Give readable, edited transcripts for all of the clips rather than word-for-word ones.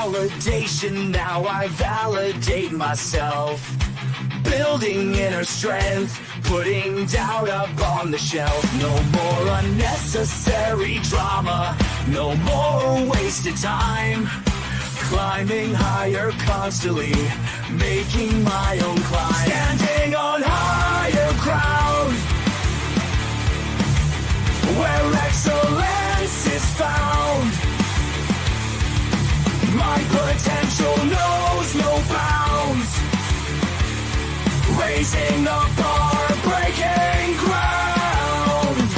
validation, now I validate myself. Building inner strength, putting doubt up on the shelf. No more unnecessary drama, no more wasted time. Climbing higher constantly, making my own climb. Standing on higher ground, where excellence is found. My potential knows no bounds. Raising the bar, breaking ground.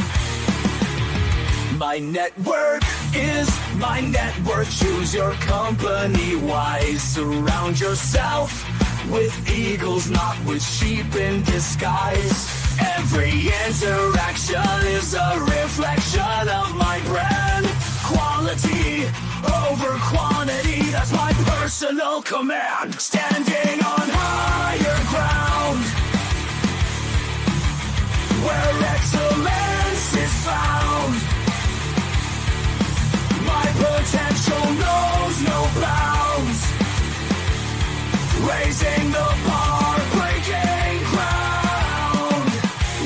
My network is my net worth. Choose your company wise. Surround yourself with eagles, not with sheep in disguise. Every interaction is a reflection of my brand. Quality over quantity, that's my personal command. Standing on higher ground, where excellence is found. My potential knows no bounds. Raising the bar, breaking ground.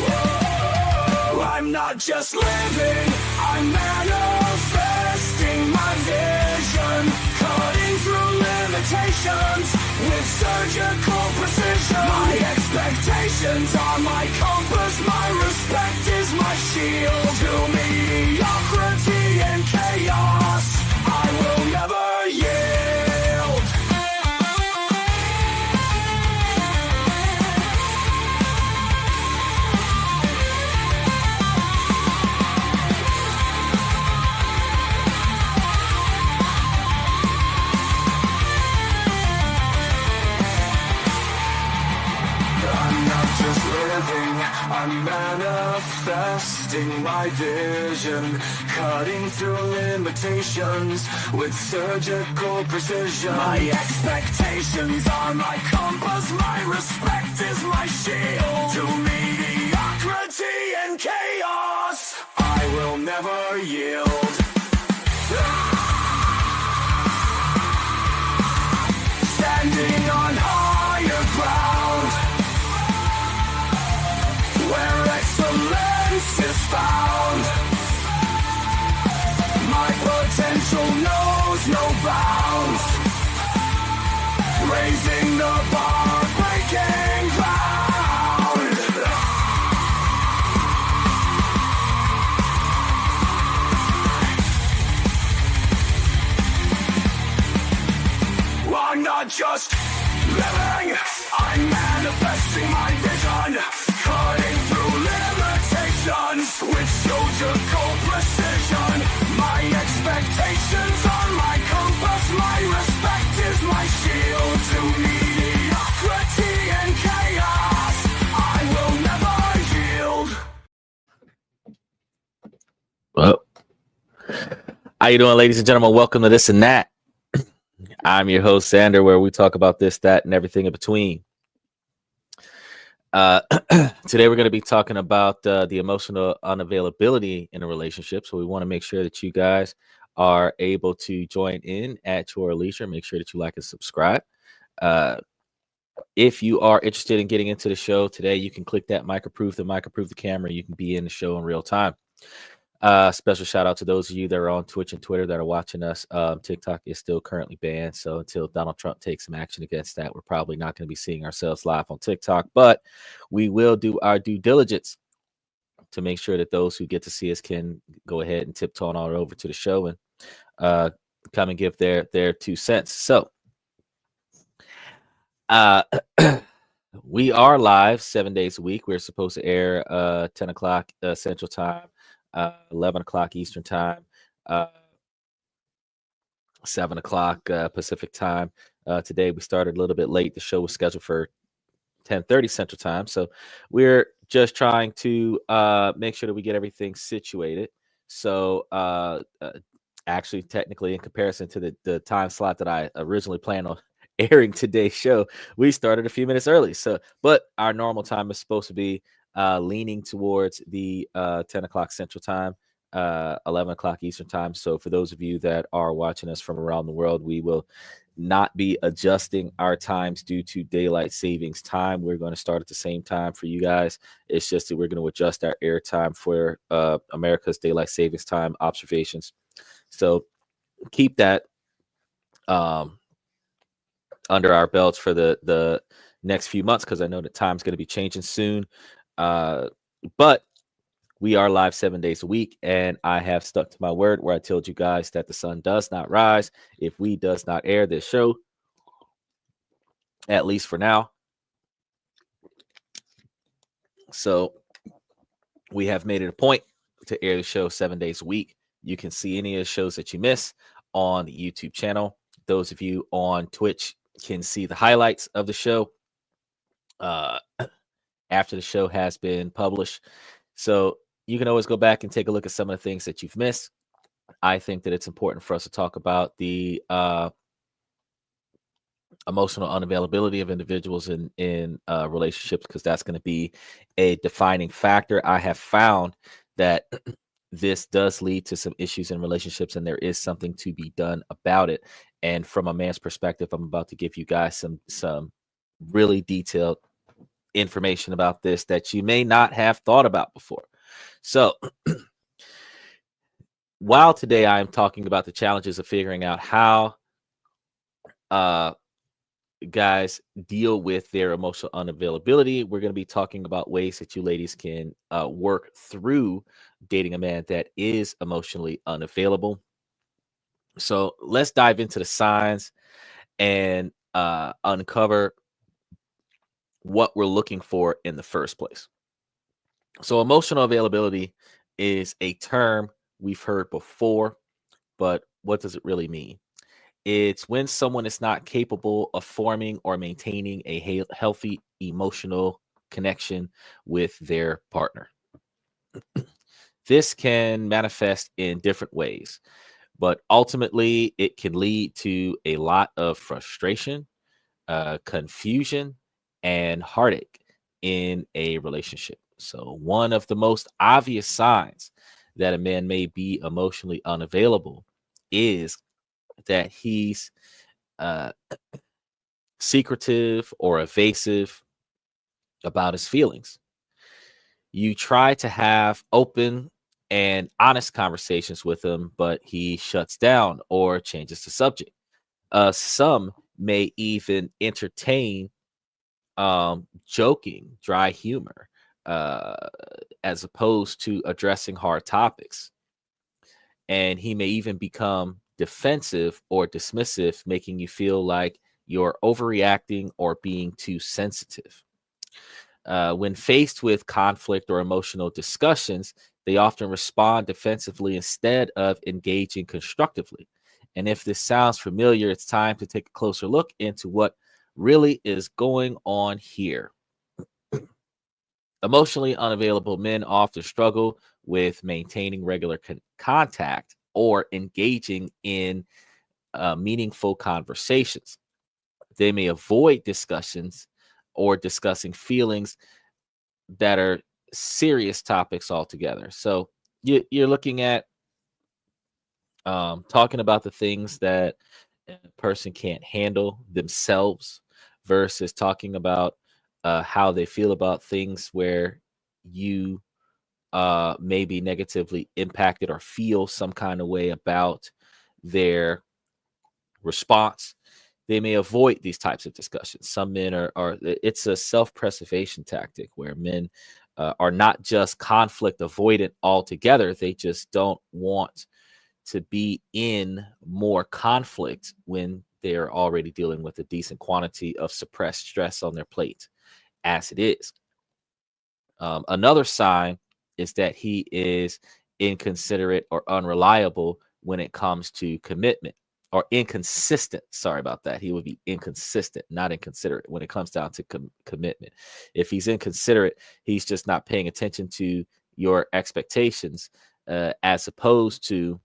Whoa. I'm not just living, I'm manifesting my vision. Cutting through limitations with surgical precision. My expectations are my compass, my respect is my shield. To mediocrity and chaos, I will never yield. I'm not just living, I'm manifesting my vision. Cutting through limitations with surgical precision. My expectations are my compass, my respect is my shield. To mediocrity and chaos, I will never yield. Standing on higher ground, where excellence is found. My potential knows no bounds. Raising the bar, breaking ground. I'm not just living, I'm manifesting my vision. Cutting through limitations with surgical precision. My expectations are my compass, my respect is my shield. To mediocrity and chaos, I will never yield. Well, how you doing, ladies and gentlemen? Welcome to This and That. I'm your host, Sander, where we talk about this, that, and everything in between. Today, we're going to be talking about the emotional unavailability in a relationship. So we want to make sure that you guys are able to join in at your leisure. Make sure that you like and subscribe. If you are interested in getting into the show today, you can click that mic approve the camera. You can be in the show in real time. Special shout out to those of you that are on Twitch and Twitter that are watching us. TikTok is still currently banned, so until Donald Trump takes some action against that, we're probably not going to be seeing ourselves live on TikTok, but we will do our due diligence to make sure that those who get to see us can go ahead and tiptoe on all over to the show and come and give their 2 cents. So we are live 7 days a week. We're supposed to air 10 o'clock Central Time, 11 o'clock Eastern Time, 7 o'clock Pacific Time. Today we started a little bit late. The show was scheduled for 10:30 Central Time, so we're just trying to make sure that we get everything situated. So actually, technically, in comparison to the time slot that I originally planned on airing today's show, we started a few minutes early. So, but our normal time is supposed to be leaning towards the 10 o'clock Central Time, 11 o'clock Eastern time. So for those of you that are watching us from around the world, we will not be adjusting our times due to daylight savings time. We're going to start at the same time for you guys. It's just that we're going to adjust our air time for America's daylight savings time observations. So keep that under our belts for the next few months, because I know that time's going to be changing soon. But we are live 7 days a week, and I have stuck to my word where I told you guys that the sun does not rise if we does not air this show, at least for now. So we have made it a point to air the show 7 days a week. You can see any of the shows that you miss on the YouTube channel. Those of you on Twitch can see the highlights of the show after the show has been published. So you can always go back and take a look at some of the things that you've missed. I think that it's important for us to talk about the emotional unavailability of individuals in relationships, because that's going to be a defining factor. I have found that this does lead to some issues in relationships, and there is something to be done about it. And from a man's perspective, I'm about to give you guys some really detailed information about this that you may not have thought about before. So while today I am talking about the challenges of figuring out how guys deal with their emotional unavailability, we're going to be talking about ways that you ladies can work through dating a man that is emotionally unavailable. So let's dive into the signs and uncover what we're looking for in the first place. So emotional availability is a term we've heard before, but what does it really mean? It's when someone is not capable of forming or maintaining a healthy emotional connection with their partner. This can manifest in different ways, but ultimately it can lead to a lot of frustration, confusion, and heartache in a relationship. So one of the most obvious signs that a man may be emotionally unavailable is that he's secretive or evasive about his feelings. You try to have open and honest conversations with him, but he shuts down or changes the subject. Some may even entertain joking, dry humor, as opposed to addressing hard topics. And he may even become defensive or dismissive, making you feel like you're overreacting or being too sensitive. When faced with conflict or emotional discussions, they often respond defensively instead of engaging constructively. And if this sounds familiar, it's time to take a closer look into what really is going on here. Emotionally unavailable men often struggle with maintaining regular contact or engaging in meaningful conversations. They may avoid discussions or discussing feelings that are serious topics altogether. So you're looking at talking about the things that a person can't handle themselves versus talking about how they feel about things where you may be negatively impacted or feel some kind of way about their response. They may avoid these types of discussions. Some men are it's a self-preservation tactic where men are not just conflict avoidant altogether. They just don't want to be in more conflict when they're already dealing with a decent quantity of suppressed stress on their plate as it is. Another sign is that he is inconsiderate or unreliable when it comes to commitment, or inconsistent. Sorry about that. He would be inconsistent, not inconsiderate when it comes down to commitment. If he's inconsiderate, he's just not paying attention to your expectations, as opposed to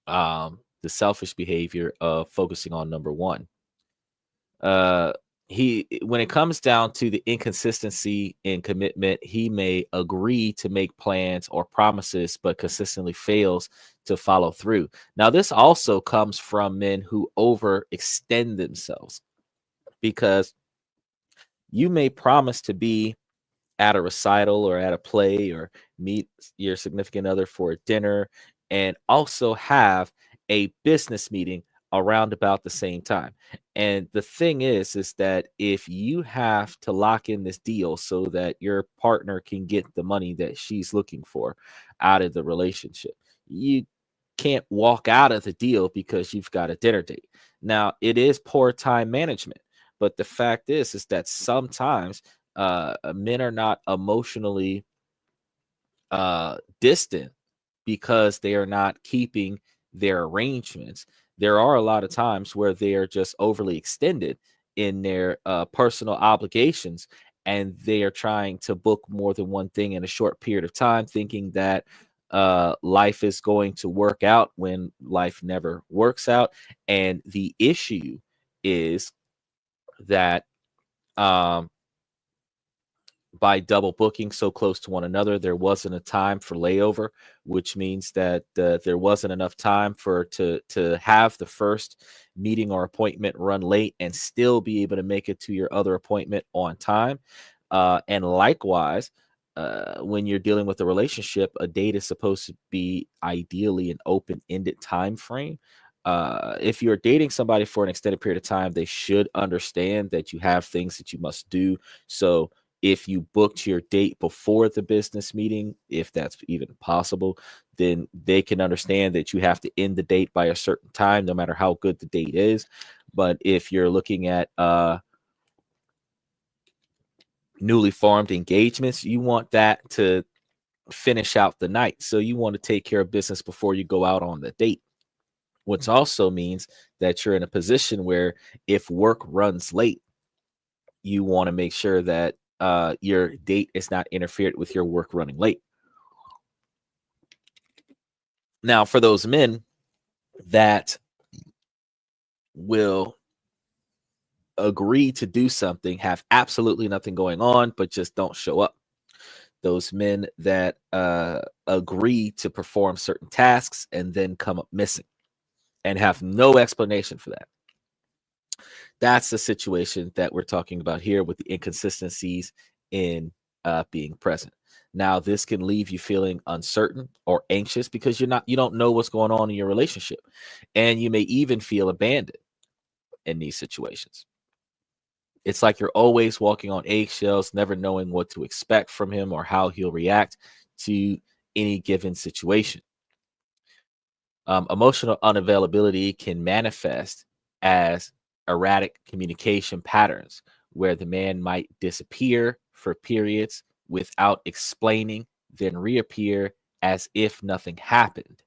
the selfish behavior of focusing on number one. when it comes down to the inconsistency in commitment, he may agree to make plans or promises, but consistently fails to follow through. Now, this also comes from men who overextend themselves, because you may promise to be at a recital or at a play or meet your significant other for a dinner, and also have a business meeting around about the same time. And the thing is that if you have to lock in this deal so that your partner can get the money that she's looking for out of the relationship, you can't walk out of the deal because you've got a dinner date. Now, it is poor time management, but the fact is that sometimes men are not emotionally distant because they are not keeping their arrangements. There are a lot of times where they are just overly extended in their personal obligations, and they are trying to book more than one thing in a short period of time, thinking that life is going to work out when life never works out. And the issue is that um, by double booking so close to one another, there wasn't a time for layover, which means that there wasn't enough time for to have the first meeting or appointment run late and still be able to make it to your other appointment on time. And likewise, when you're dealing with a relationship, a date is supposed to be ideally an open-ended time frame. If you're dating somebody for an extended period of time, they should understand that you have things that you must do. So if you booked your date before the business meeting, if that's even possible, then they can understand that you have to end the date by a certain time, no matter how good the date is. But if you're looking at newly formed engagements, you want that to finish out the night. So you want to take care of business before you go out on the date, which also means that you're in a position where if work runs late, you want to make sure that your date is not interfered with your work running late. Now, for those men that will agree to do something, have absolutely nothing going on, but just don't show up. Those men that agree to perform certain tasks and then come up missing and have no explanation for that. That's the situation that we're talking about here with the inconsistencies in being present. Now, this can leave you feeling uncertain or anxious because you don't know what's going on in your relationship, and you may even feel abandoned in these situations. It's like you're always walking on eggshells, never knowing what to expect from him or how he'll react to any given situation. Emotional unavailability can manifest as erratic communication patterns where the man might disappear for periods without explaining, then reappear as if nothing happened.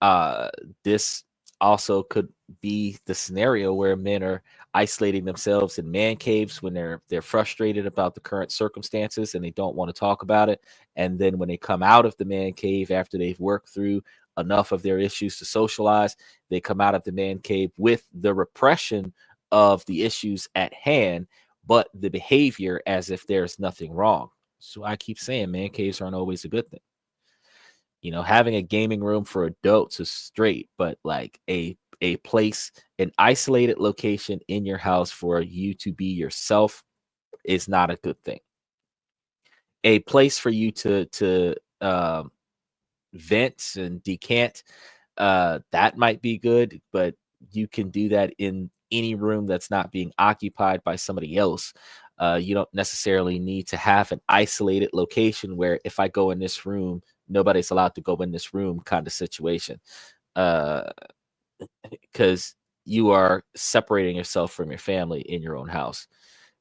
Uh, this also could be the scenario where men are isolating themselves in man caves when they're frustrated about the current circumstances and they don't want to talk about it. And then when they come out of the man cave after they've worked through enough of their issues to socialize, they come out of the man cave with the repression of the issues at hand, but the behavior as if there's nothing wrong. So I keep saying man caves aren't always a good thing. You know, having a gaming room for adults is straight, but like a place, an isolated location in your house for you to be yourself is not a good thing. A place for you to vent and decant, that might be good, but you can do that in any room that's not being occupied by somebody else. You don't necessarily need to have an isolated location where if I go in this room, nobody's allowed to go in this room kind of situation. Because you are separating yourself from your family in your own house,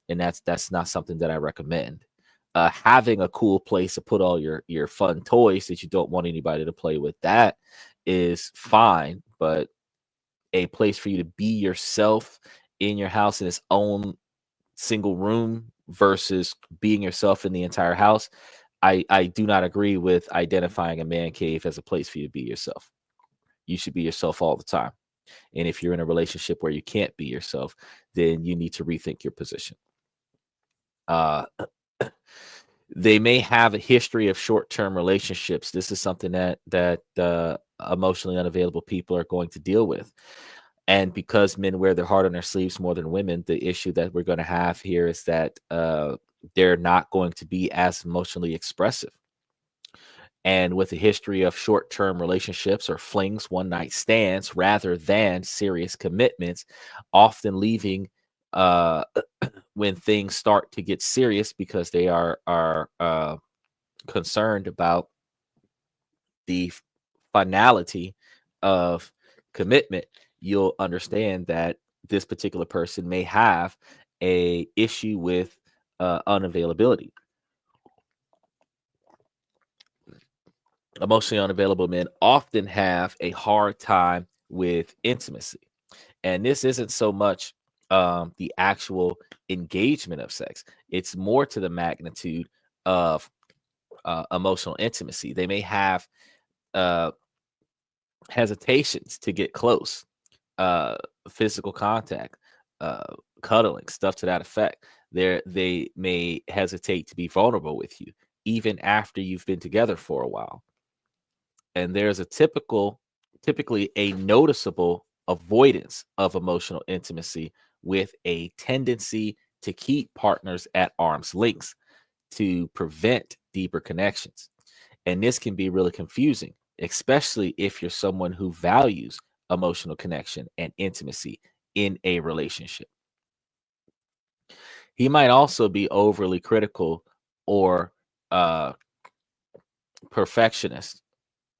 and that's not something that I recommend. Having a cool place to put all your fun toys that you don't want anybody to play with, that is fine, but a place for you to be yourself in your house in its own single room versus being yourself in the entire house, I do not agree with identifying a man cave as a place for you to be yourself. You should be yourself all the time. And if you're in a relationship where you can't be yourself, then you need to rethink your position. They may have a history of short-term relationships. This is something that emotionally unavailable people are going to deal with. And because men wear their heart on their sleeves more than women, the issue that we're going to have here is that they're not going to be as emotionally expressive. And with a history of short-term relationships or flings, one-night stands, rather than serious commitments, often leaving when things start to get serious because they are concerned about the finality of commitment, you'll understand that this particular person may have a issue with unavailability. Emotionally unavailable men often have a hard time with intimacy. And this isn't so much the actual engagement of sex, it's more to the magnitude of emotional intimacy. They may have uh, hesitations to get close, uh, physical contact, uh, cuddling, stuff to that effect. They may hesitate to be vulnerable with you, even after you've been together for a while. And there's typically a noticeable avoidance of emotional intimacy with a tendency to keep partners at arm's length to prevent deeper connections. And this can be really confusing, especially if you're someone who values emotional connection and intimacy in a relationship. He might also be overly critical or uh, perfectionist.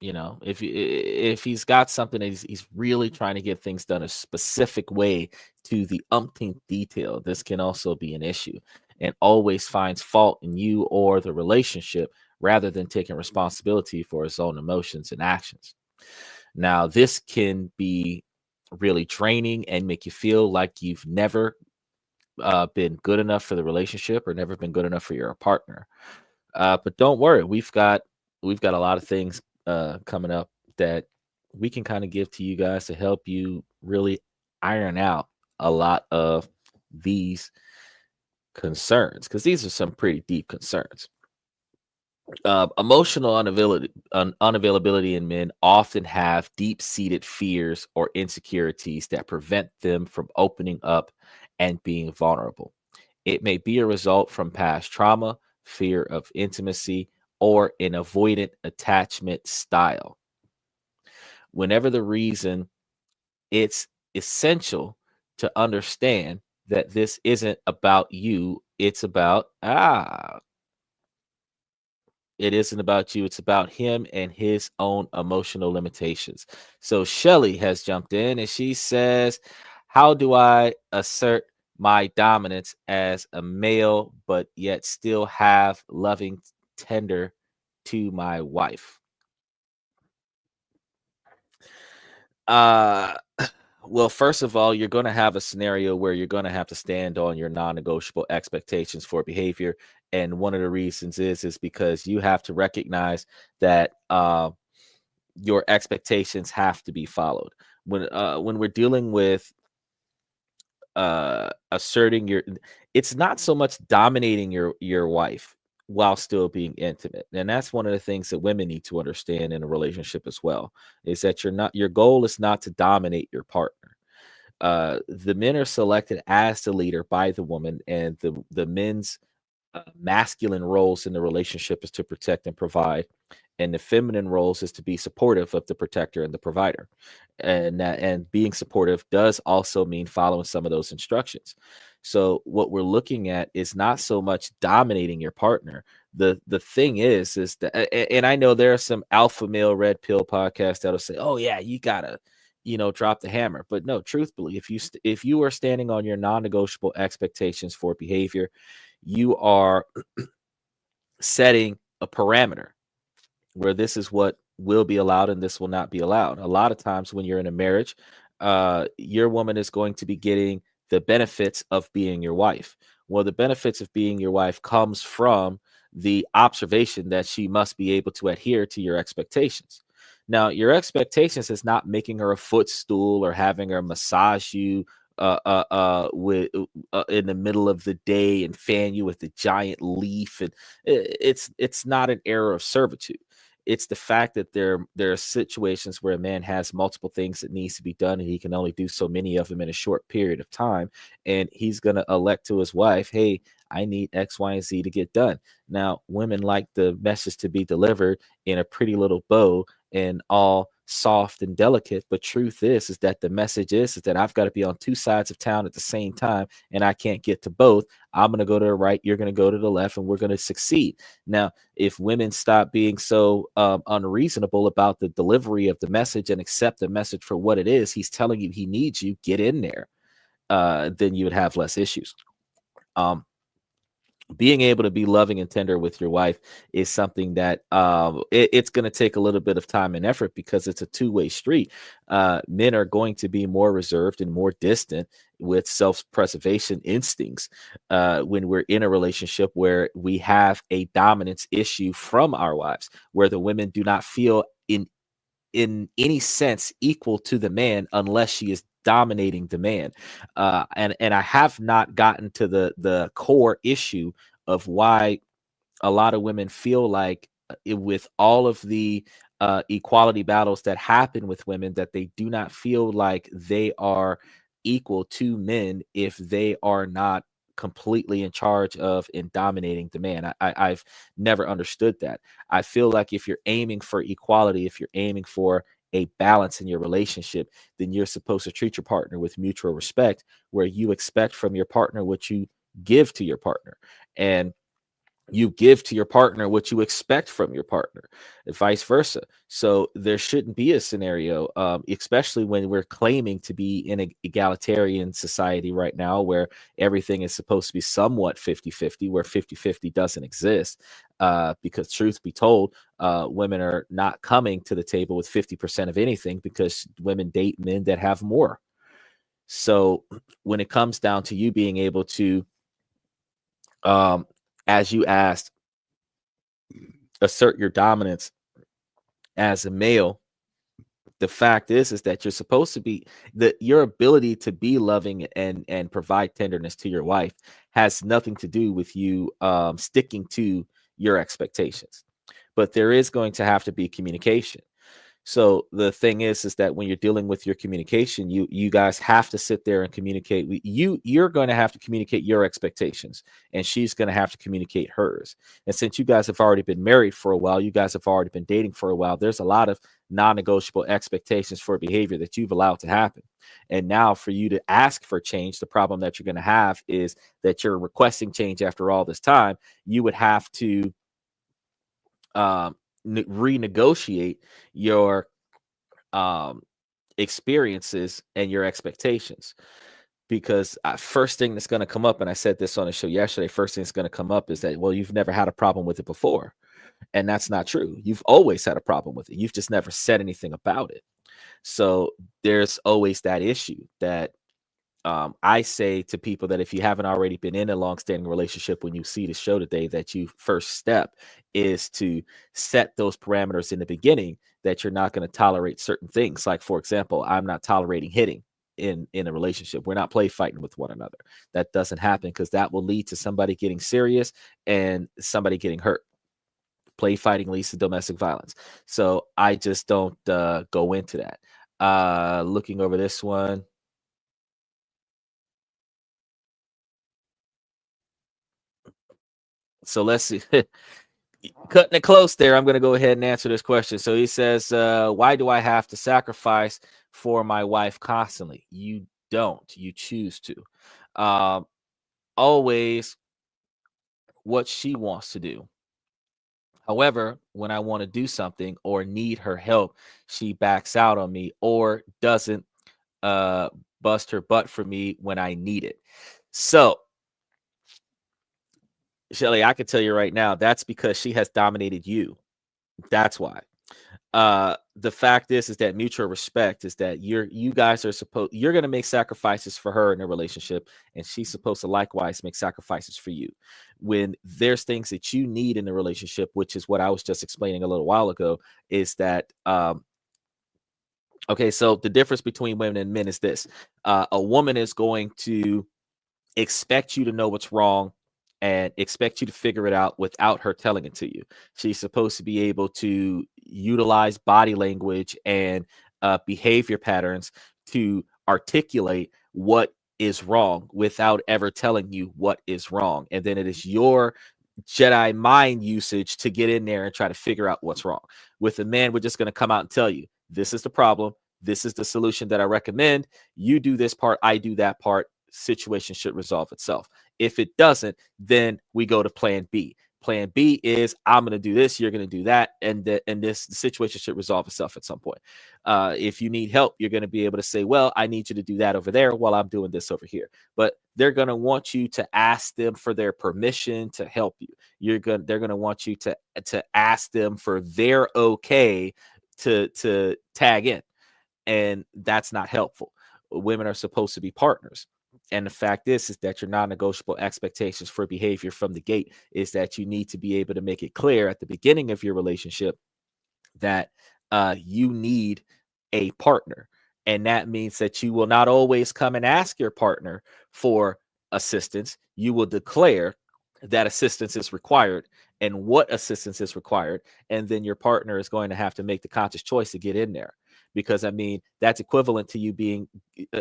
You know, if he's got something that he's really trying to get things done a specific way to the umpteenth detail, this can also be an issue, and always finds fault in you or the relationship rather than taking responsibility for his own emotions and actions. Now, this can be really draining and make you feel like you've never been good enough for the relationship or never been good enough for your partner. But don't worry, we've got a lot of things coming up that we can kind of give to you guys to help you really iron out a lot of these concerns, because these are some pretty deep concerns. Emotional unavailability in men often have deep-seated fears or insecurities that prevent them from opening up and being vulnerable. It may be a result from past trauma, fear of intimacy, or an avoidant attachment style. Whenever the reason, it's essential to understand that this isn't about you. It isn't about you. It's about him and his own emotional limitations. So Shelly has jumped in and she says, how do I assert my dominance as a male, but yet still have loving, tender to my wife? Uh, well, first of all, you're going to have a scenario where you're going to have to stand on your non-negotiable expectations for behavior, and one of the reasons is because you have to recognize that your expectations have to be followed. When we're dealing with asserting your, it's not so much dominating your wife while still being intimate, and that's one of the things that women need to understand in a relationship as well, is that your goal is not to dominate your partner. The men are selected as the leader by the woman, and the men's masculine roles in the relationship is to protect and provide, and the feminine roles is to be supportive of the protector and the provider. And being supportive does also mean following some of those instructions. So what we're looking at is not so much dominating your partner. The thing is that, and I know there are some alpha male red pill podcasts that'll say, oh yeah, you gotta drop the hammer. But no, truthfully, if you are standing on your non-negotiable expectations for behavior, you are setting a parameter where this is what will be allowed and this will not be allowed. A lot of times when you're in a marriage, your woman is going to be getting the benefits of being your wife. Well, the benefits of being your wife comes from the observation that she must be able to adhere to your expectations. Now, your expectations is not making her a footstool or having her massage you with in the middle of the day and fan you with a giant leaf, and it's not an era of servitude. It's the fact that there are situations where a man has multiple things that needs to be done, and he can only do so many of them in a short period of time, and he's going to elect to his wife, hey, I need X, Y, and Z to get done. Now, women like the message to be delivered in a pretty little bow and all soft and delicate. But truth is that the message is that I've got to be on two sides of town at the same time, and I can't get to both. I'm going to go to the right, you're going to go to the left, and we're going to succeed. Now, if women stop being so unreasonable about the delivery of the message and accept the message for what it is, he's telling you he needs you, get in there, then you would have less issues. Being able to be loving and tender with your wife is something that it's going to take a little bit of time and effort, because it's a two-way street. Men are going to be more reserved and more distant with self-preservation instincts when we're in a relationship where we have a dominance issue from our wives, where the women do not feel in any sense equal to the man unless she is dominating the man. And I have not gotten to the core issue of why a lot of women feel like with all of the equality battles that happen with women, that they do not feel like they are equal to men if they are not completely in charge of and dominating the man. I've never understood that. I feel like if you're aiming for equality, if you're aiming for a balance in your relationship, then you're supposed to treat your partner with mutual respect, where you expect from your partner what you give to your partner, and you give to your partner what you expect from your partner, and vice versa. So there shouldn't be a scenario, especially when we're claiming to be in an egalitarian society right now, where everything is supposed to be somewhat 50-50, where 50-50 doesn't exist. Because truth be told, women are not coming to the table with 50% of anything, because women date men that have more. So when it comes down to you being able to, as you asked, assert your dominance as a male, the fact is that you're supposed to be, that your ability to be loving and provide tenderness to your wife has nothing to do with you sticking to your expectations, but there is going to have to be communication. So the thing is that when you're dealing with your communication, you guys have to sit there and communicate. You're going to have to communicate your expectations, and she's going to have to communicate hers. And since you guys have already been married for a while, you guys have already been dating for a while, there's a lot of non-negotiable expectations for behavior that you've allowed to happen. And now for you to ask for change, the problem that you're going to have is that you're requesting change after all this time. You would have to renegotiate your experiences and your expectations, because first thing that's going to come up, and I said this on the show yesterday, first thing that's going to come up is that, well, you've never had a problem with it before, and that's not true. You've always had a problem with it, you've just never said anything about it. So there's always that issue that I say to people that if you haven't already been in a long-standing relationship, when you see the show today, that you first step is to set those parameters in the beginning, that you're not going to tolerate certain things. Like, for example, I'm not tolerating hitting in a relationship. We're not play fighting with one another. That doesn't happen, because that will lead to somebody getting serious and somebody getting hurt. Play fighting leads to domestic violence. So I just don't go into that. Looking over this one. So let's see. Cutting it close there. I'm going to go ahead and answer this question. So he says, why do I have to sacrifice for my wife constantly? You don't. You choose to. Um, Always what she wants to do. However, when I want to do something or need her help, she backs out on me or doesn't uh, bust her butt for me when I need it. So, Shelly, I can tell you right now, that's because she has dominated you. That's why. The fact is that mutual respect is that you guys are you're going to make sacrifices for her in a relationship, and she's supposed to likewise make sacrifices for you. When there's things that you need in the relationship, which is what I was just explaining a little while ago, is that Okay, so the difference between women and men is this. A woman is going to expect you to know what's wrong and expect you to figure it out without her telling it to you. She's supposed to be able to utilize body language and behavior patterns to articulate what is wrong without ever telling you what is wrong. And then it is your Jedi mind usage to get in there and try to figure out what's wrong. With a man, we're just going to come out and tell you, this is the problem. This is the solution that I recommend. You do this part, I do that part. Situation should resolve itself. If it doesn't, then we go to plan B. Plan B is I'm going to do this, you're going to do that, and this situation should resolve itself at some point. If you need help, you're going to be able to say, well, I need you to do that over there while I'm doing this over here. But they're going to want you to ask them for their permission to help you. They're going to want you to ask them for their okay to tag in, and that's not helpful. Women are supposed to be partners. And the fact is that your non-negotiable expectations for behavior from the gate is that you need to be able to make it clear at the beginning of your relationship that you need a partner. And that means that you will not always come and ask your partner for assistance. You will declare that assistance is required and what assistance is required. And then your partner is going to have to make the conscious choice to get in there. Because I mean, that's equivalent to you being,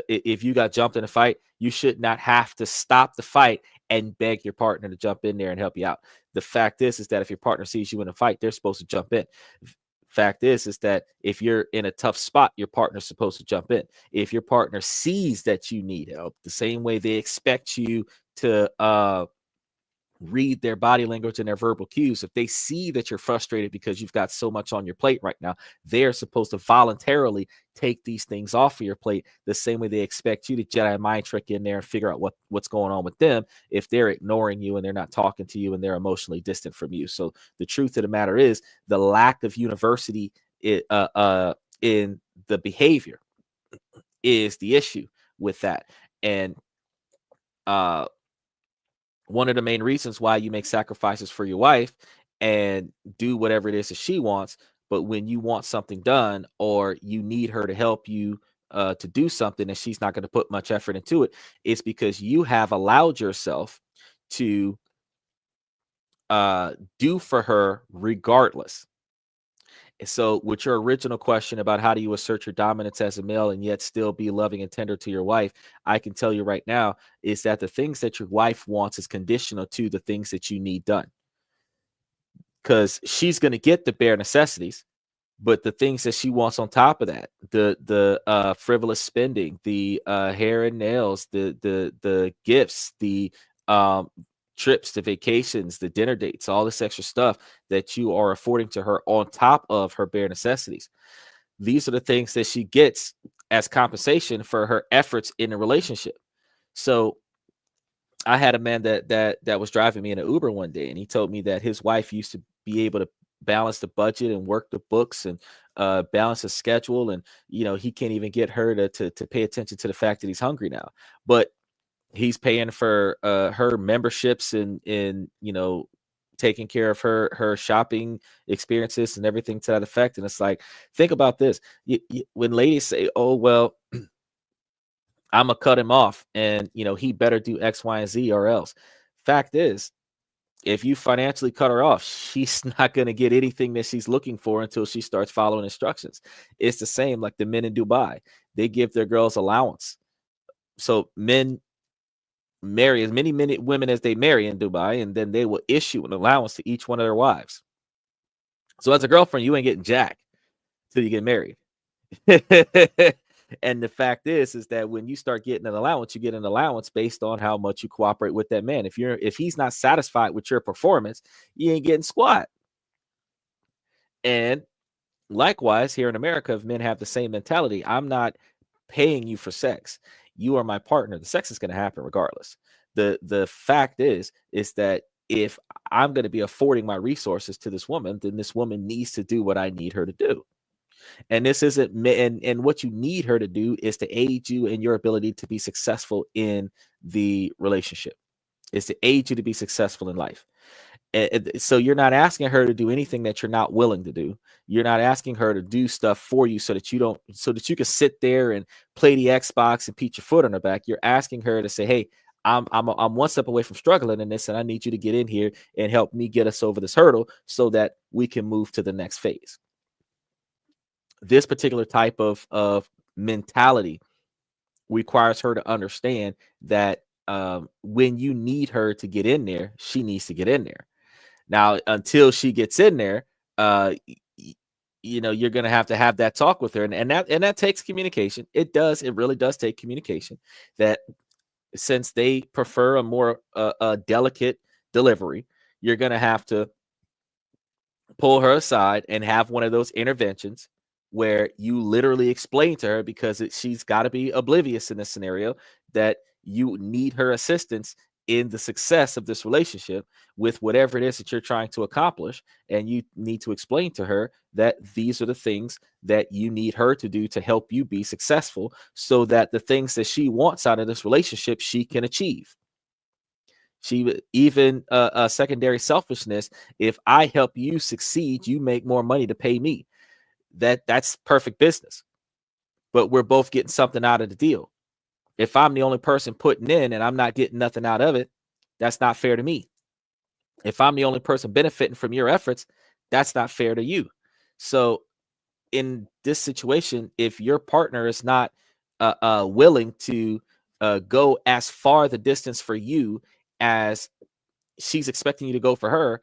if you got jumped in a fight, you should not have to stop the fight and beg your partner to jump in there and help you out. The fact is that if your partner sees you in a fight, they're supposed to jump in. Fact is that if you're in a tough spot, your partner's supposed to jump in. If your partner sees that you need help, the same way they expect you to read their body language and their verbal cues. If they see that you're frustrated because you've got so much on your plate right now, they're supposed to voluntarily take these things off of your plate the same way they expect you to Jedi mind trick in there and figure out what's going on with them if they're ignoring you and they're not talking to you and they're emotionally distant from you. So the truth of the matter is the lack of university in the behavior is the issue with that. And one of the main reasons why you make sacrifices for your wife and do whatever it is that she wants, but when you want something done or you need her to help you to do something and she's not going to put much effort into it, it's because you have allowed yourself to do for her regardless. So with your original question about how do you assert your dominance as a male and yet still be loving and tender to your wife, I can tell you right now is that the things that your wife wants is conditional to the things that you need done. Because she's going to get the bare necessities, but the things that she wants on top of that, the frivolous spending, the hair and nails, the gifts, the trips, the vacations, the dinner dates, all this extra stuff that you are affording to her on top of her bare necessities. These are the things that she gets as compensation for her efforts in a relationship. So I had a man that was driving me in an Uber one day, and he told me that his wife used to be able to balance the budget and work the books and balance the schedule, and he can't even get her to pay attention to the fact that he's hungry now. But he's paying for her memberships and taking care of her shopping experiences and everything to that effect. And it's like, think about this. When ladies say, oh, well, I'm gonna cut him off and he better do X, Y, and Z or else. Fact is, if you financially cut her off, she's not going to get anything that she's looking for until she starts following instructions. It's the same like the men in Dubai. They give their girls allowance. So men marry as many women as they marry in Dubai, and then they will issue an allowance to each one of their wives. So as a girlfriend, you ain't getting jack till you get married. And the fact is that when you start getting an allowance, you get an allowance based on how much you cooperate with that man. If he's not satisfied with your performance, you ain't getting squat. And likewise, here in America, if men have the same mentality, I'm not paying you for sex. You are my partner. The sex is going to happen regardless. The fact is that if I'm going to be affording my resources to this woman, then this woman needs to do what I need her to do. And this isn't, and what you need her to do is to aid you in your ability to be successful in the relationship. is to aid you to be successful in life. So you're not asking her to do anything that you're not willing to do. You're not asking her to do stuff for you so that you can sit there and play the Xbox and beat your foot on her back. You're asking her to say, hey, I'm one step away from struggling in this, and I need you to get in here and help me get us over this hurdle so that we can move to the next phase. This particular type of mentality requires her to understand that when you need her to get in there, she needs to get in there. Now, until she gets in there, you're going to have that talk with her, and that takes communication. It really does take communication. That since they prefer a more delicate delivery, you're going to have to pull her aside and have one of those interventions where you literally explain to her, because she's got to be oblivious in this scenario, that you need her assistance in the success of this relationship with whatever it is that you're trying to accomplish. And you need to explain to her that these are the things that you need her to do to help you be successful, so that the things that she wants out of this relationship, she can achieve. Even secondary selfishness. If I help you succeed, you make more money to pay me. That's perfect business. But we're both getting something out of the deal. If I'm the only person putting in and I'm not getting nothing out of it, that's not fair to me. If I'm the only person benefiting from your efforts, that's not fair to you. So in this situation, if your partner is not willing to go as far the distance for you as she's expecting you to go for her,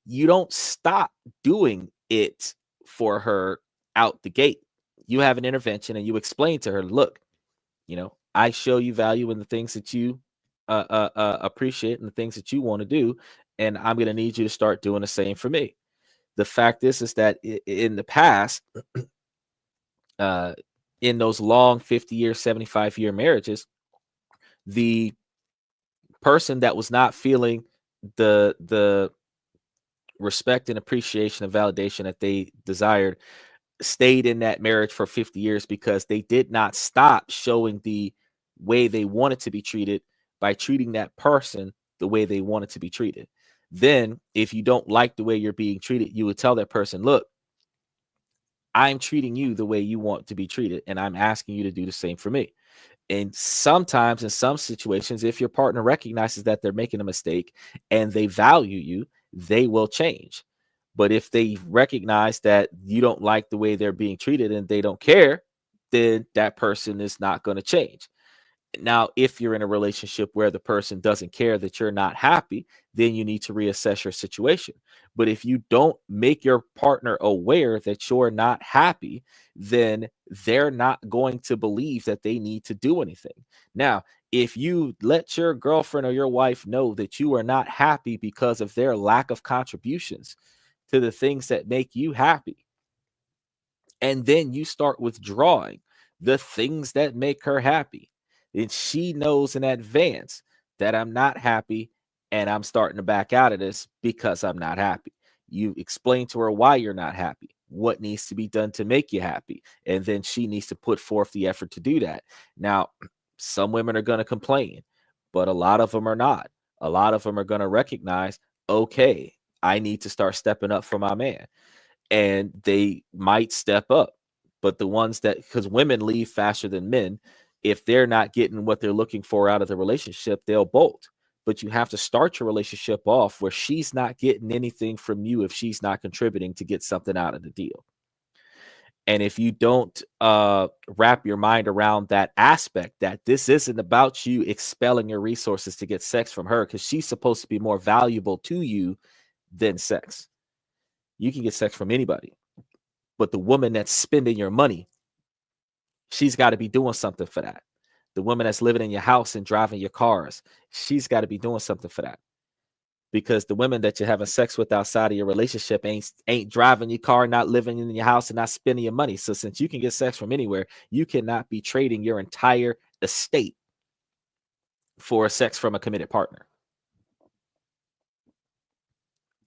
you don't stop doing it for her out the gate. You have an intervention and you explain to her, look, I show you value in the things that you appreciate and the things that you want to do, and I'm going to need you to start doing the same for me. The fact is that in the past, in those long 50-year, 75-year marriages, the person that was not feeling the respect and appreciation and validation that they desired stayed in that marriage for 50 years because they did not stop showing the way they wanted to be treated by treating that person the way they wanted to be treated. Then, if you don't like the way you're being treated, you would tell that person, look, I'm treating you the way you want to be treated, and I'm asking you to do the same for me. And sometimes, in some situations, if your partner recognizes that they're making a mistake and they value you, they will change. But if they recognize that you don't like the way they're being treated and they don't care, then that person is not going to change. Now, if you're in a relationship where the person doesn't care that you're not happy, then you need to reassess your situation. But if you don't make your partner aware that you're not happy, then they're not going to believe that they need to do anything. Now, if you let your girlfriend or your wife know that you are not happy because of their lack of contributions to the things that make you happy, and then you start withdrawing the things that make her happy, then she knows in advance that I'm not happy and I'm starting to back out of this because I'm not happy. You explain to her why you're not happy, what needs to be done to make you happy, and then she needs to put forth the effort to do that. Now, some women are going to complain, but a lot of them are not. A lot of them are going to recognize, okay, I need to start stepping up for my man. And they might step up. But the ones that, because women leave faster than men, if they're not getting what they're looking for out of the relationship, they'll bolt. But you have to start your relationship off where she's not getting anything from you if she's not contributing to get something out of the deal. And if you don't wrap your mind around that aspect, that this isn't about you expelling your resources to get sex from her, because she's supposed to be more valuable to you than sex. You can get sex from anybody, but the woman that's spending your money, she's got to be doing something for that. The woman that's living in your house and driving your cars, she's got to be doing something for that. Because the women that you're having sex with outside of your relationship ain't driving your car, not living in your house, and not spending your money. So since you can get sex from anywhere, you cannot be trading your entire estate for sex from a committed partner.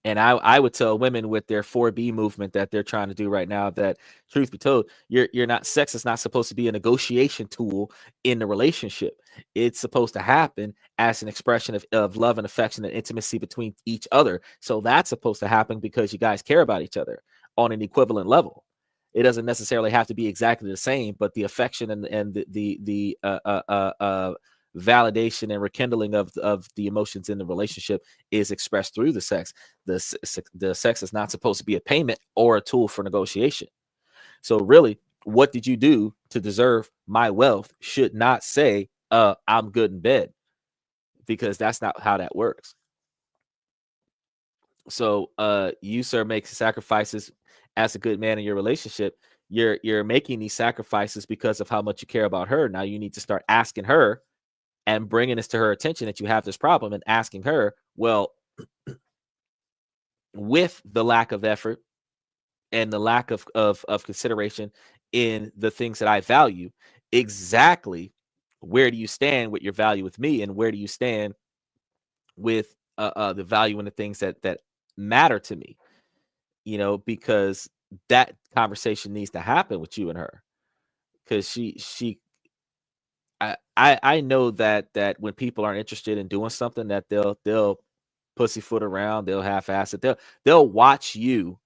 And I would tell women with their 4B movement that they're trying to do right now that, truth be told, you're not, sex is not supposed to be a negotiation tool in the relationship. It's supposed to happen as an expression of love and affection and intimacy between each other. So that's supposed to happen because you guys care about each other on an equivalent level. It doesn't necessarily have to be exactly the same, but the affection and the validation and rekindling of the emotions in the relationship is expressed through the sex. The sex is not supposed to be a payment or a tool for negotiation. So really, what did you do to deserve my wealth should not say, I'm good in bed, because that's not how that works. So you, sir, make sacrifices as a good man in your relationship. You're making these sacrifices because of how much you care about her. Now you need to start asking her and bringing this to her attention that you have this problem, and asking her, well, with the lack of effort and the lack of consideration in the things that I value, exactly where do you stand with your value with me, and where do you stand with the value in the things that matter to me? Because that conversation needs to happen with you and her, because I know that when people aren't interested in doing something, that they'll pussyfoot around, they'll half-ass it, they'll watch you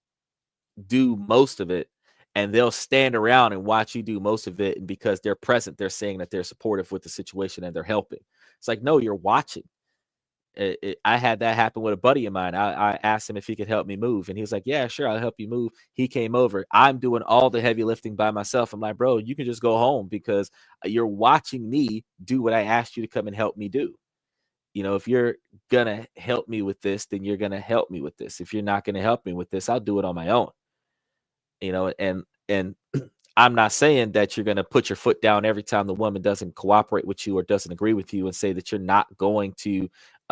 do most of it, and they'll stand around and watch you do most of it, and because they're present, they're saying that they're supportive with the situation and they're helping. It's like, no, you're watching. I had that happen with a buddy of mine. I asked him if he could help me move, and he was like, yeah, sure, I'll help you move. He came over. I'm doing all the heavy lifting by myself. I'm like, bro, you can just go home, because you're watching me do what I asked you to come and help me do. If you're gonna help me with this, then you're gonna help me with this. If you're not gonna help me with this, I'll do it on my own. And I'm not saying that you're going to put your foot down every time the woman doesn't cooperate with you or doesn't agree with you, and say that you're not going to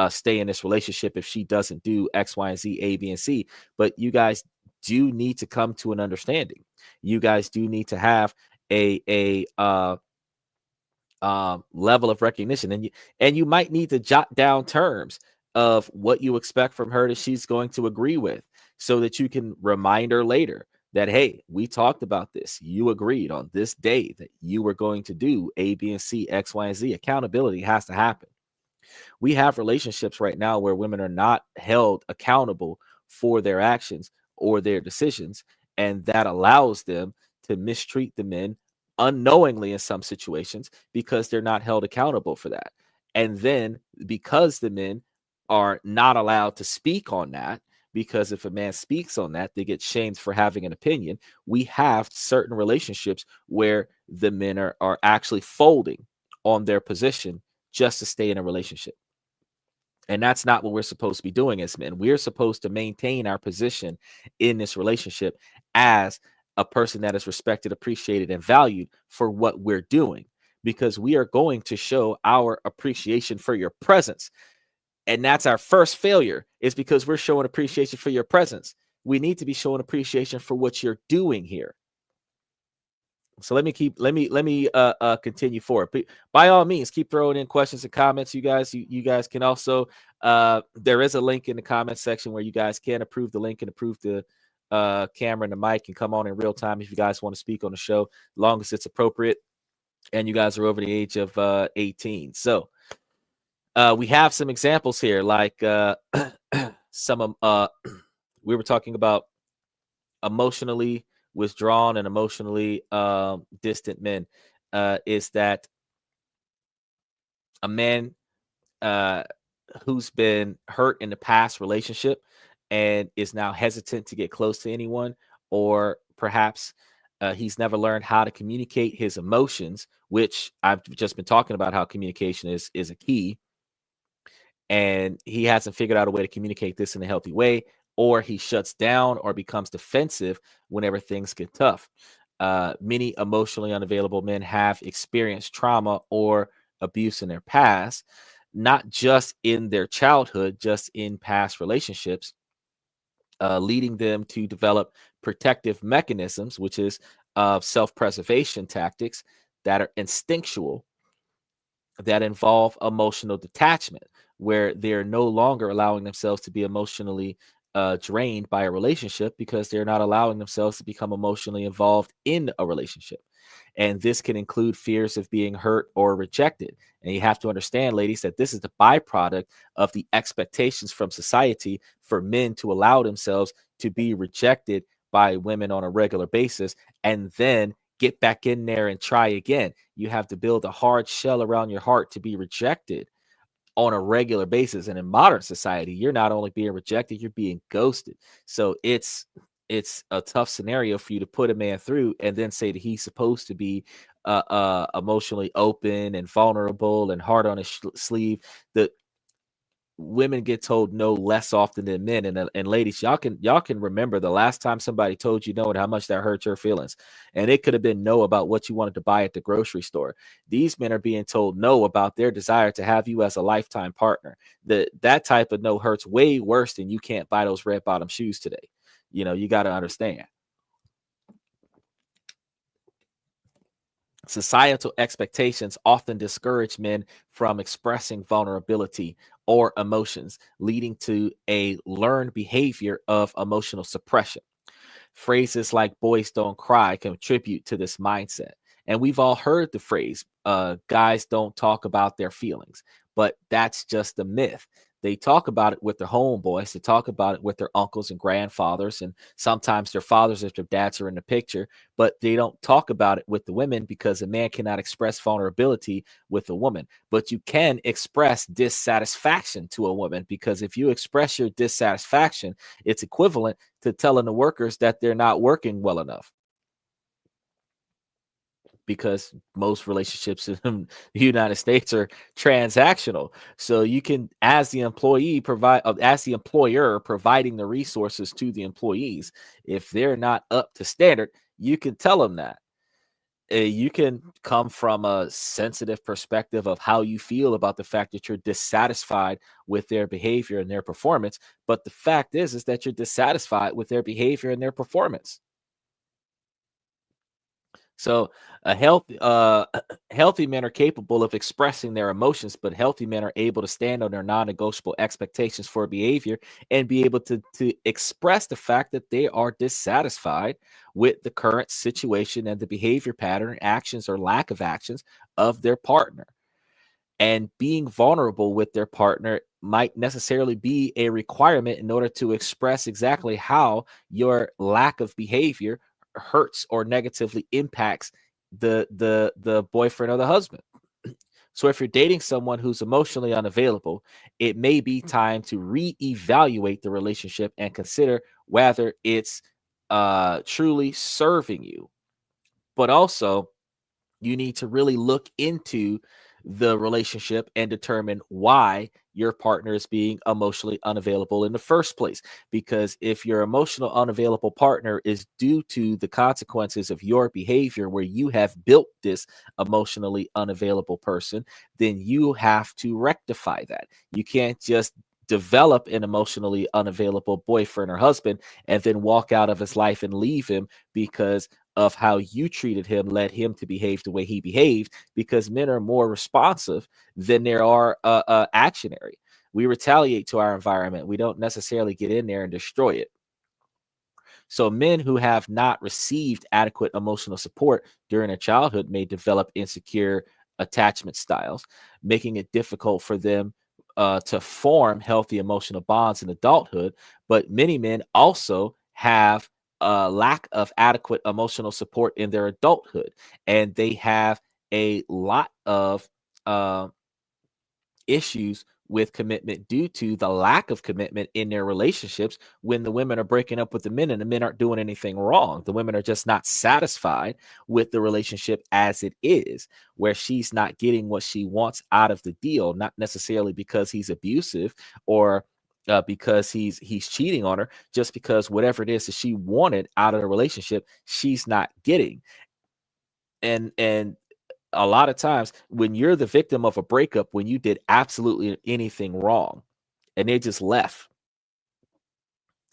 stay in this relationship if she doesn't do X, Y, and Z, A, B, and C. But you guys do need to come to an understanding. You guys do need to have a level of recognition, and you might need to jot down terms of what you expect from her that she's going to agree with, so that you can remind her later that, hey, we talked about this. You agreed on this day that you were going to do A, B, and C, X, Y, and Z. Accountability has to happen. We have relationships right now where women are not held accountable for their actions or their decisions, and that allows them to mistreat the men unknowingly in some situations, because they're not held accountable for that. And then, because the men are not allowed to speak on that, because if a man speaks on that, they get shamed for having an opinion. We have certain relationships where the men are actually folding on their position just to stay in a relationship. And that's not what we're supposed to be doing as men. We're supposed to maintain our position in this relationship as a person that is respected, appreciated, and valued for what we're doing, because we are going to show our appreciation for your presence. And that's our first failure, is because we're showing appreciation for your presence. We need to be showing appreciation for what you're doing here. So let me continue forward. By all means, keep throwing in questions and comments. You guys can also, there is a link in the comment section where you guys can approve the link and approve the camera and the mic, and come on in real time if you guys want to speak on the show, as long as it's appropriate and you guys are over the age of 18. So we have some examples here, like some of we were talking about emotionally withdrawn and emotionally distant men. Is that a man who's been hurt in the past relationship and is now hesitant to get close to anyone, or perhaps he's never learned how to communicate his emotions, which I've just been talking about, how communication is a key, and he hasn't figured out a way to communicate this in a healthy way, or he shuts down or becomes defensive whenever things get tough. Many emotionally unavailable men have experienced trauma or abuse in their past, not just in their childhood, just in past relationships, leading them to develop protective mechanisms, which is self-preservation tactics that are instinctual, that involve emotional detachment, where they're no longer allowing themselves to be emotionally drained by a relationship because they're not allowing themselves to become emotionally involved in a relationship. And this can include fears of being hurt or rejected. And you have to understand, ladies, that this is the byproduct of the expectations from society for men to allow themselves to be rejected by women on a regular basis and then get back in there and try again. You have to build a hard shell around your heart to be rejected on a regular basis. And in modern society, you're not only being rejected, you're being ghosted. So it's a tough scenario for you to put a man through and then say that he's supposed to be emotionally open and vulnerable and hard on his sleeve. The women get told no less often than men. And ladies, y'all can remember the last time somebody told you no and how much that hurt your feelings. And it could have been no about what you wanted to buy at the grocery store. These men are being told no about their desire to have you as a lifetime partner. That type of no hurts way worse than you can't buy those red bottom shoes today. You got to understand. Societal expectations often discourage men from expressing vulnerability or emotions, leading to a learned behavior of emotional suppression. Phrases like boys don't cry contribute to this mindset. And we've all heard the phrase, guys don't talk about their feelings, but that's just a myth. They talk about it with their homeboys. They talk about it with their uncles and grandfathers, and sometimes their fathers if their dads are in the picture, but they don't talk about it with the women because a man cannot express vulnerability with a woman. But you can express dissatisfaction to a woman, because if you express your dissatisfaction, it's equivalent to telling the workers that they're not working well enough, because most relationships in the United States are transactional. So you can, as the as the employer providing the resources to the employees, if they're not up to standard, you can tell them that. You can come from a sensitive perspective of how you feel about the fact that you're dissatisfied with their behavior and their performance. But the fact is that you're dissatisfied with their behavior and their performance. So a healthy men are capable of expressing their emotions, but healthy men are able to stand on their non-negotiable expectations for behavior and be able to express the fact that they are dissatisfied with the current situation and the behavior pattern, actions, or lack of actions of their partner. And being vulnerable with their partner might necessarily be a requirement in order to express exactly how your lack of behavior hurts or negatively impacts the boyfriend or the husband. So if you're dating someone who's emotionally unavailable, it may be time to reevaluate the relationship and consider whether it's truly serving you. But also, you need to really look into the relationship and determine why your partner is being emotionally unavailable in the first place. Because if your emotional unavailable partner is due to the consequences of your behavior, where you have built this emotionally unavailable person, then you have to rectify that. You can't just develop an emotionally unavailable boyfriend or husband and then walk out of his life and leave him because of how you treated him led him to behave the way he behaved, because men are more responsive than there are actionary. We retaliate to our environment. We don't necessarily get in there and destroy it. So men who have not received adequate emotional support during their childhood may develop insecure attachment styles, making it difficult for them to form healthy emotional bonds in adulthood. But many men also have a lack of adequate emotional support in their adulthood, and they have a lot of uh, issues with commitment due to the lack of commitment in their relationships. When the women are breaking up with the men and the men aren't doing anything wrong, the women are just not satisfied with the relationship as it is, where she's not getting what she wants out of the deal, not necessarily because he's abusive or because he's cheating on her, just because whatever it is that she wanted out of the relationship, she's not getting. And a lot of times when you're the victim of a breakup, when you did absolutely anything wrong and they just left,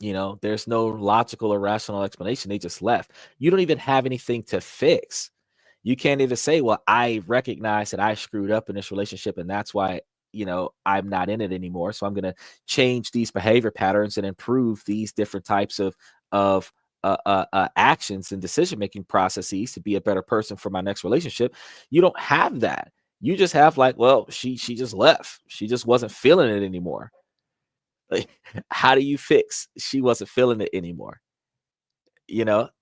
there's no logical or rational explanation. They just left. You don't even have anything to fix. You can't even say, well, I recognize that I screwed up in this relationship and that's why I'm not in it anymore. So I'm going to change these behavior patterns and improve these different types of actions and decision-making processes to be a better person for my next relationship. You don't have that. You just have like, well, she just left. She just wasn't feeling it anymore. Like, how do you fix she wasn't feeling it anymore?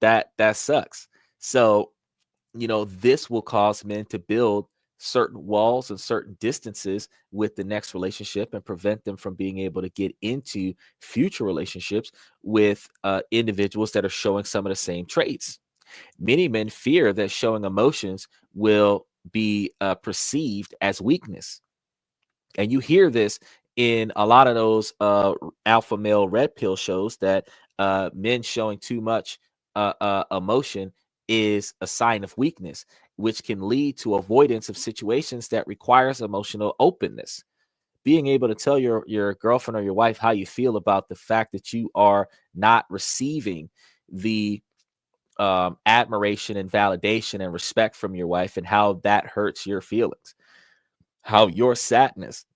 That sucks. So, this will cause men to build certain walls and certain distances with the next relationship and prevent them from being able to get into future relationships with individuals that are showing some of the same traits. Many men fear that showing emotions will be perceived as weakness. And you hear this in a lot of those alpha male red pill shows that men showing too much emotion is a sign of weakness, which can lead to avoidance of situations that requires emotional openness. Being able to tell your girlfriend or your wife how you feel about the fact that you are not receiving the admiration and validation and respect from your wife, and how that hurts your feelings, how your sadness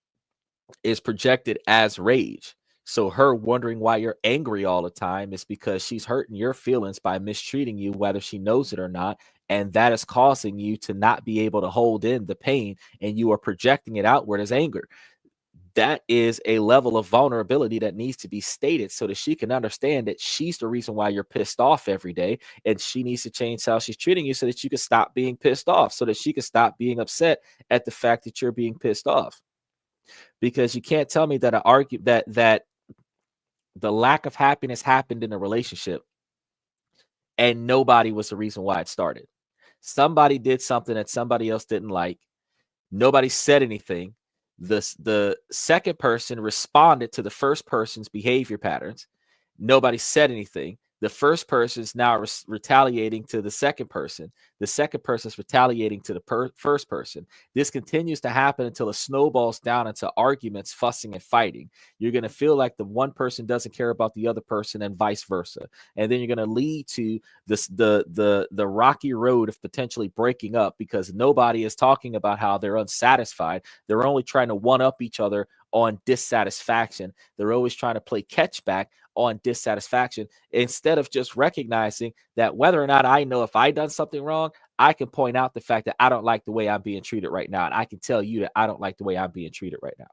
is projected as rage. So her wondering why you're angry all the time is because she's hurting your feelings by mistreating you, whether she knows it or not. And that is causing you to not be able to hold in the pain, and you are projecting it outward as anger. That is a level of vulnerability that needs to be stated so that she can understand that she's the reason why you're pissed off every day. And she needs to change how she's treating you so that you can stop being pissed off, so that she can stop being upset at the fact that you're being pissed off. Because you can't tell me that that the lack of happiness happened in a relationship and nobody was the reason why it started. Somebody did something that somebody else didn't like. Nobody said anything. The second person responded to the first person's behavior patterns. Nobody said anything. The first person is now retaliating to the second person. The second person is retaliating to the first person. This continues to happen until it snowballs down into arguments, fussing, and fighting. You're going to feel like the one person doesn't care about the other person, and vice versa. And then you're going to lead to this the rocky road of potentially breaking up, because nobody is talking about how they're unsatisfied. They're only trying to one up each other on dissatisfaction. They're always trying to play catch back on dissatisfaction, instead of just recognizing that whether or not I know if I done something wrong, I can point out the fact that I don't like the way I'm being treated right now. And I can tell you that I don't like the way I'm being treated right now.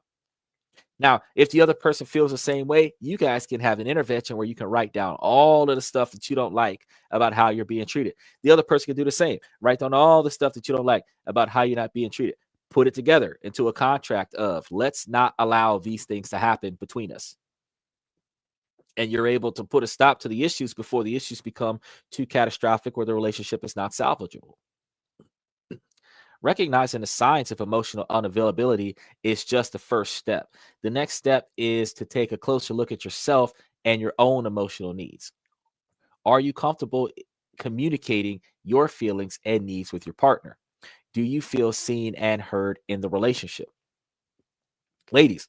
Now, if the other person feels the same way, you guys can have an intervention where you can write down all of the stuff that you don't like about how you're being treated. The other person can do the same. Write down all the stuff that you don't like about how you're not being treated. Put it together into a contract of, let's not allow these things to happen between us. And you're able to put a stop to the issues before the issues become too catastrophic where the relationship is not salvageable. Recognizing the signs of emotional unavailability is just the first step. The next step is to take a closer look at yourself and your own emotional needs. Are you comfortable communicating your feelings and needs with your partner? Do you feel seen and heard in the relationship? Ladies,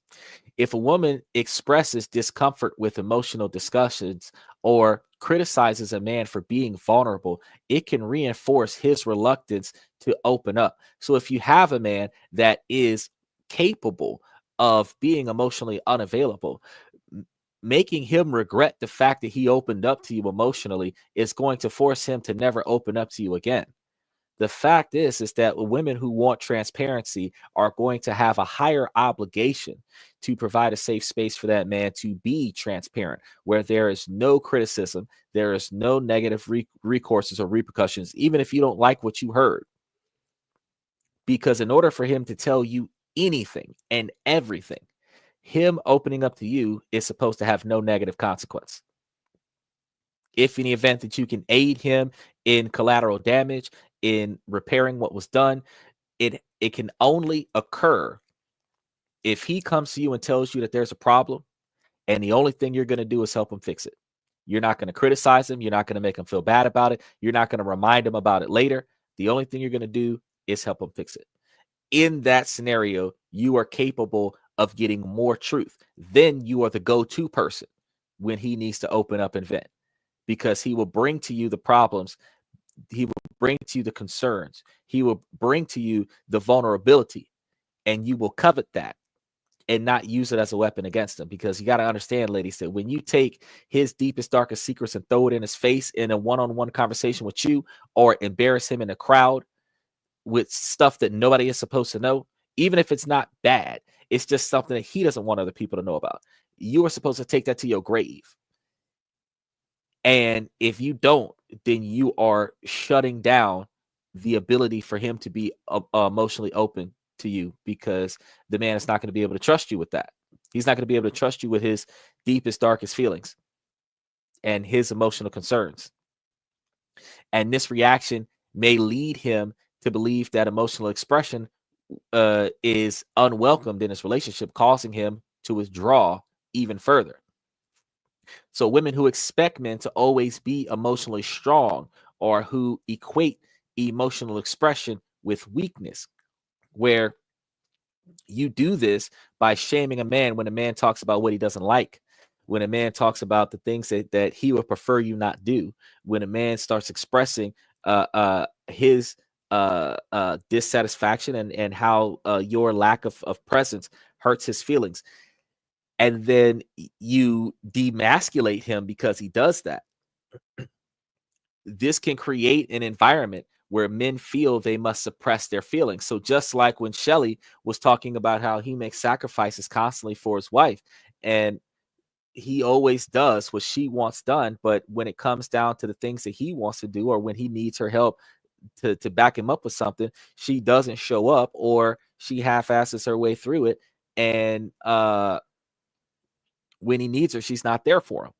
if a woman expresses discomfort with emotional discussions or criticizes a man for being vulnerable, it can reinforce his reluctance to open up. So if you have a man that is capable of being emotionally unavailable, making him regret the fact that he opened up to you emotionally is going to force him to never open up to you again. The fact is that women who want transparency are going to have a higher obligation to provide a safe space for that man to be transparent, where there is no criticism, there is no negative recourses or repercussions, even if you don't like what you heard. Because in order for him to tell you anything and everything, him opening up to you is supposed to have no negative consequence. If in the event that you can aid him in collateral damage, in repairing what was done, it can only occur if he comes to you and tells you that there's a problem, and the only thing you're going to do is help him fix it. You're not going to criticize him. You're not going to make him feel bad about it. You're not going to remind him about it later. The only thing you're going to do is help him fix it. In that scenario, you are capable of getting more truth. Then you are the go-to person when he needs to open up and vent, because he will bring to you the problems. He will bring to you the concerns. He will bring to you the vulnerability, and you will covet that. and not use it as a weapon against him. Because you got to understand, ladies, that when you take his deepest, darkest secrets and throw it in his face in a one-on-one conversation with you, or embarrass him in a crowd with stuff that nobody is supposed to know, even if it's not bad, it's just something that he doesn't want other people to know about. You are supposed to take that to your grave. And if you don't, then you are shutting down the ability for him to be emotionally open to you, because the man is not going to be able to trust you with that. He's not going to be able to trust you with his deepest, darkest feelings and his emotional concerns. And this reaction may lead him to believe that emotional expression is unwelcomed in his relationship, causing him to withdraw even further. So women who expect men to always be emotionally strong, or who equate emotional expression with weakness, where you do this by shaming a man when a man talks about what he doesn't like, when a man talks about the things that he would prefer you not do, when a man starts expressing his dissatisfaction and how your lack of presence hurts his feelings, and then you demasculate him because he does that. This can create an environment where men feel they must suppress their feelings. So just like when Shelley was talking about how he makes sacrifices constantly for his wife, and he always does what she wants done, but when it comes down to the things that he wants to do, or when he needs her help to back him up with something, she doesn't show up, or she half-asses her way through it. And when he needs her, she's not there for him.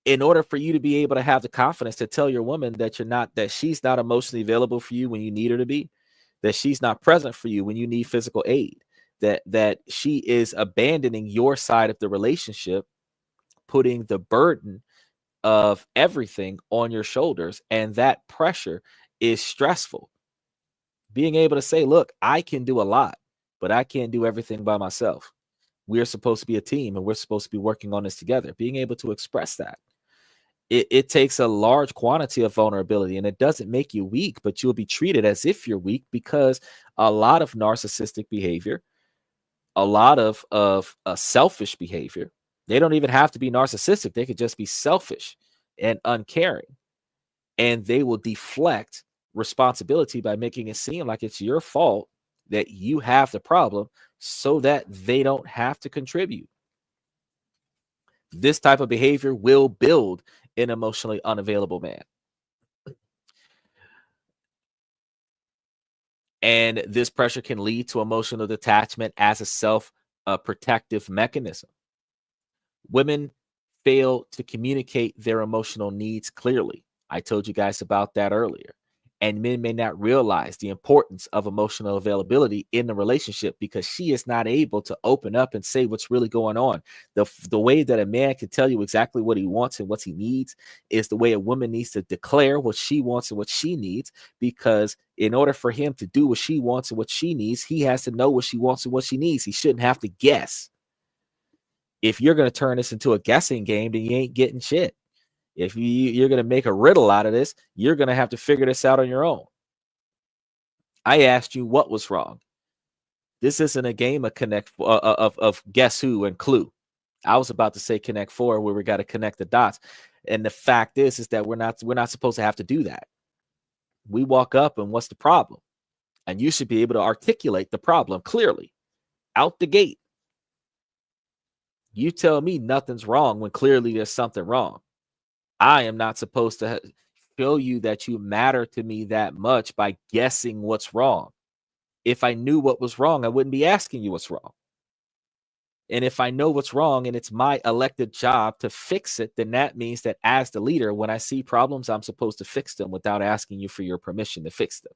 In order for you to be able to have the confidence to tell your woman that she's not emotionally available for you when you need her to be, that she's not present for you when you need physical aid, that she is abandoning your side of the relationship, putting the burden of everything on your shoulders, and that pressure is stressful. Being able to say, look, I can do a lot, but I can't do everything by myself. We're supposed to be a team, and we're supposed to be working on this together. Being able to express that. It takes a large quantity of vulnerability, and it doesn't make you weak, but you'll be treated as if you're weak, because a lot of narcissistic behavior, a lot of selfish behavior, they don't even have to be narcissistic. They could just be selfish and uncaring, and they will deflect responsibility by making it seem like it's your fault, that you have the problem, so that they don't have to contribute. This type of behavior will build an emotionally unavailable man. And this pressure can lead to emotional detachment as a self-protective mechanism. Women fail to communicate their emotional needs clearly. I told you guys about that earlier. And men may not realize the importance of emotional availability in the relationship, because she is not able to open up and say what's really going on. The way that a man can tell you exactly what he wants and what he needs is the way a woman needs to declare what she wants and what she needs, because in order for him to do what she wants and what she needs, he has to know what she wants and what she needs. He shouldn't have to guess. If you're going to turn this into a guessing game, then you ain't getting shit. If you're going to make a riddle out of this, you're going to have to figure this out on your own. I asked you what was wrong. This isn't a game of guess who and clue. I was about to say Connect Four, where we got to connect the dots. And the fact is that we're not supposed to have to do that. We walk up and what's the problem? And you should be able to articulate the problem clearly out the gate. You tell me nothing's wrong when clearly there's something wrong. I am not supposed to show you that you matter to me that much by guessing what's wrong. If I knew what was wrong, I wouldn't be asking you what's wrong. And if I know what's wrong and it's my elected job to fix it, then that means that as the leader, when I see problems, I'm supposed to fix them without asking you for your permission to fix them.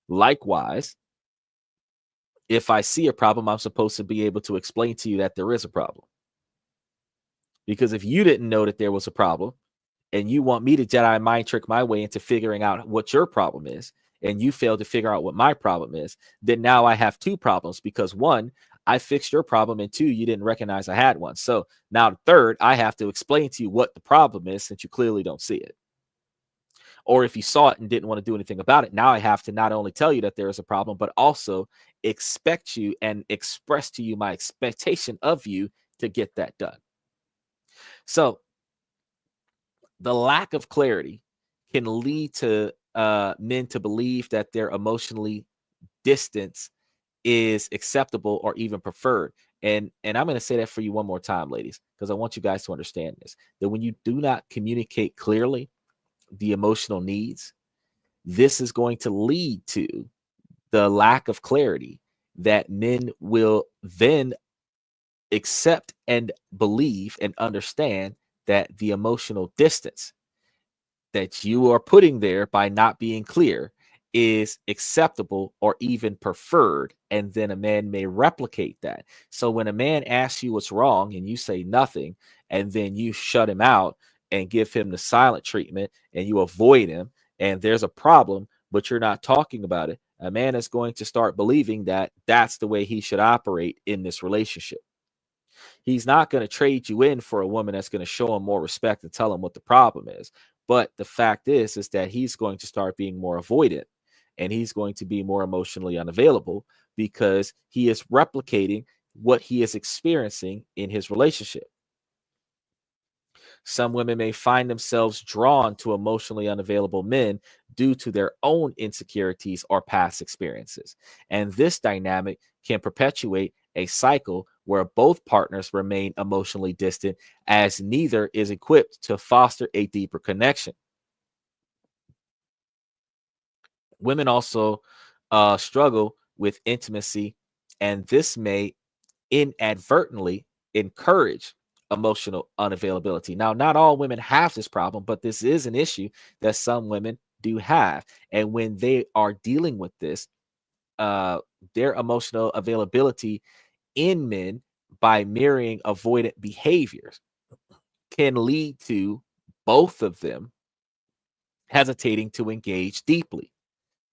Likewise, if I see a problem, I'm supposed to be able to explain to you that there is a problem. Because if you didn't know that there was a problem, and you want me to Jedi mind trick my way into figuring out what your problem is, and you fail to figure out what my problem is, then now I have two problems, because one, I fixed your problem, and two, you didn't recognize I had one. So now third, I have to explain to you what the problem is, since you clearly don't see it. Or if you saw it and didn't want to do anything about it, now I have to not only tell you that there is a problem, but also expect you and express to you my expectation of you to get that done. So the lack of clarity can lead to men to believe that their emotionally distance is acceptable or even preferred. And I'm going to say that for you one more time, ladies, because I want you guys to understand this, that when you do not communicate clearly the emotional needs, this is going to lead to the lack of clarity that men will then accept and believe and understand that the emotional distance that you are putting there by not being clear is acceptable or even preferred. And then a man may replicate that. So when a man asks you what's wrong and you say nothing, and then you shut him out and give him the silent treatment and you avoid him, and there's a problem, but you're not talking about it, a man is going to start believing that that's the way he should operate in this relationship. He's not going to trade you in for a woman that's going to show him more respect and tell him what the problem is. But the fact is that he's going to start being more avoidant, and he's going to be more emotionally unavailable because he is replicating what he is experiencing in his relationship. Some women may find themselves drawn to emotionally unavailable men due to their own insecurities or past experiences. And this dynamic can perpetuate a cycle where both partners remain emotionally distant, as neither is equipped to foster a deeper connection. Women also struggle with intimacy, and this may inadvertently encourage emotional unavailability. Now, not all women have this problem, but this is an issue that some women do have. And when they are dealing with this, their emotional availability in men by mirroring avoidant behaviors can lead to both of them hesitating to engage deeply.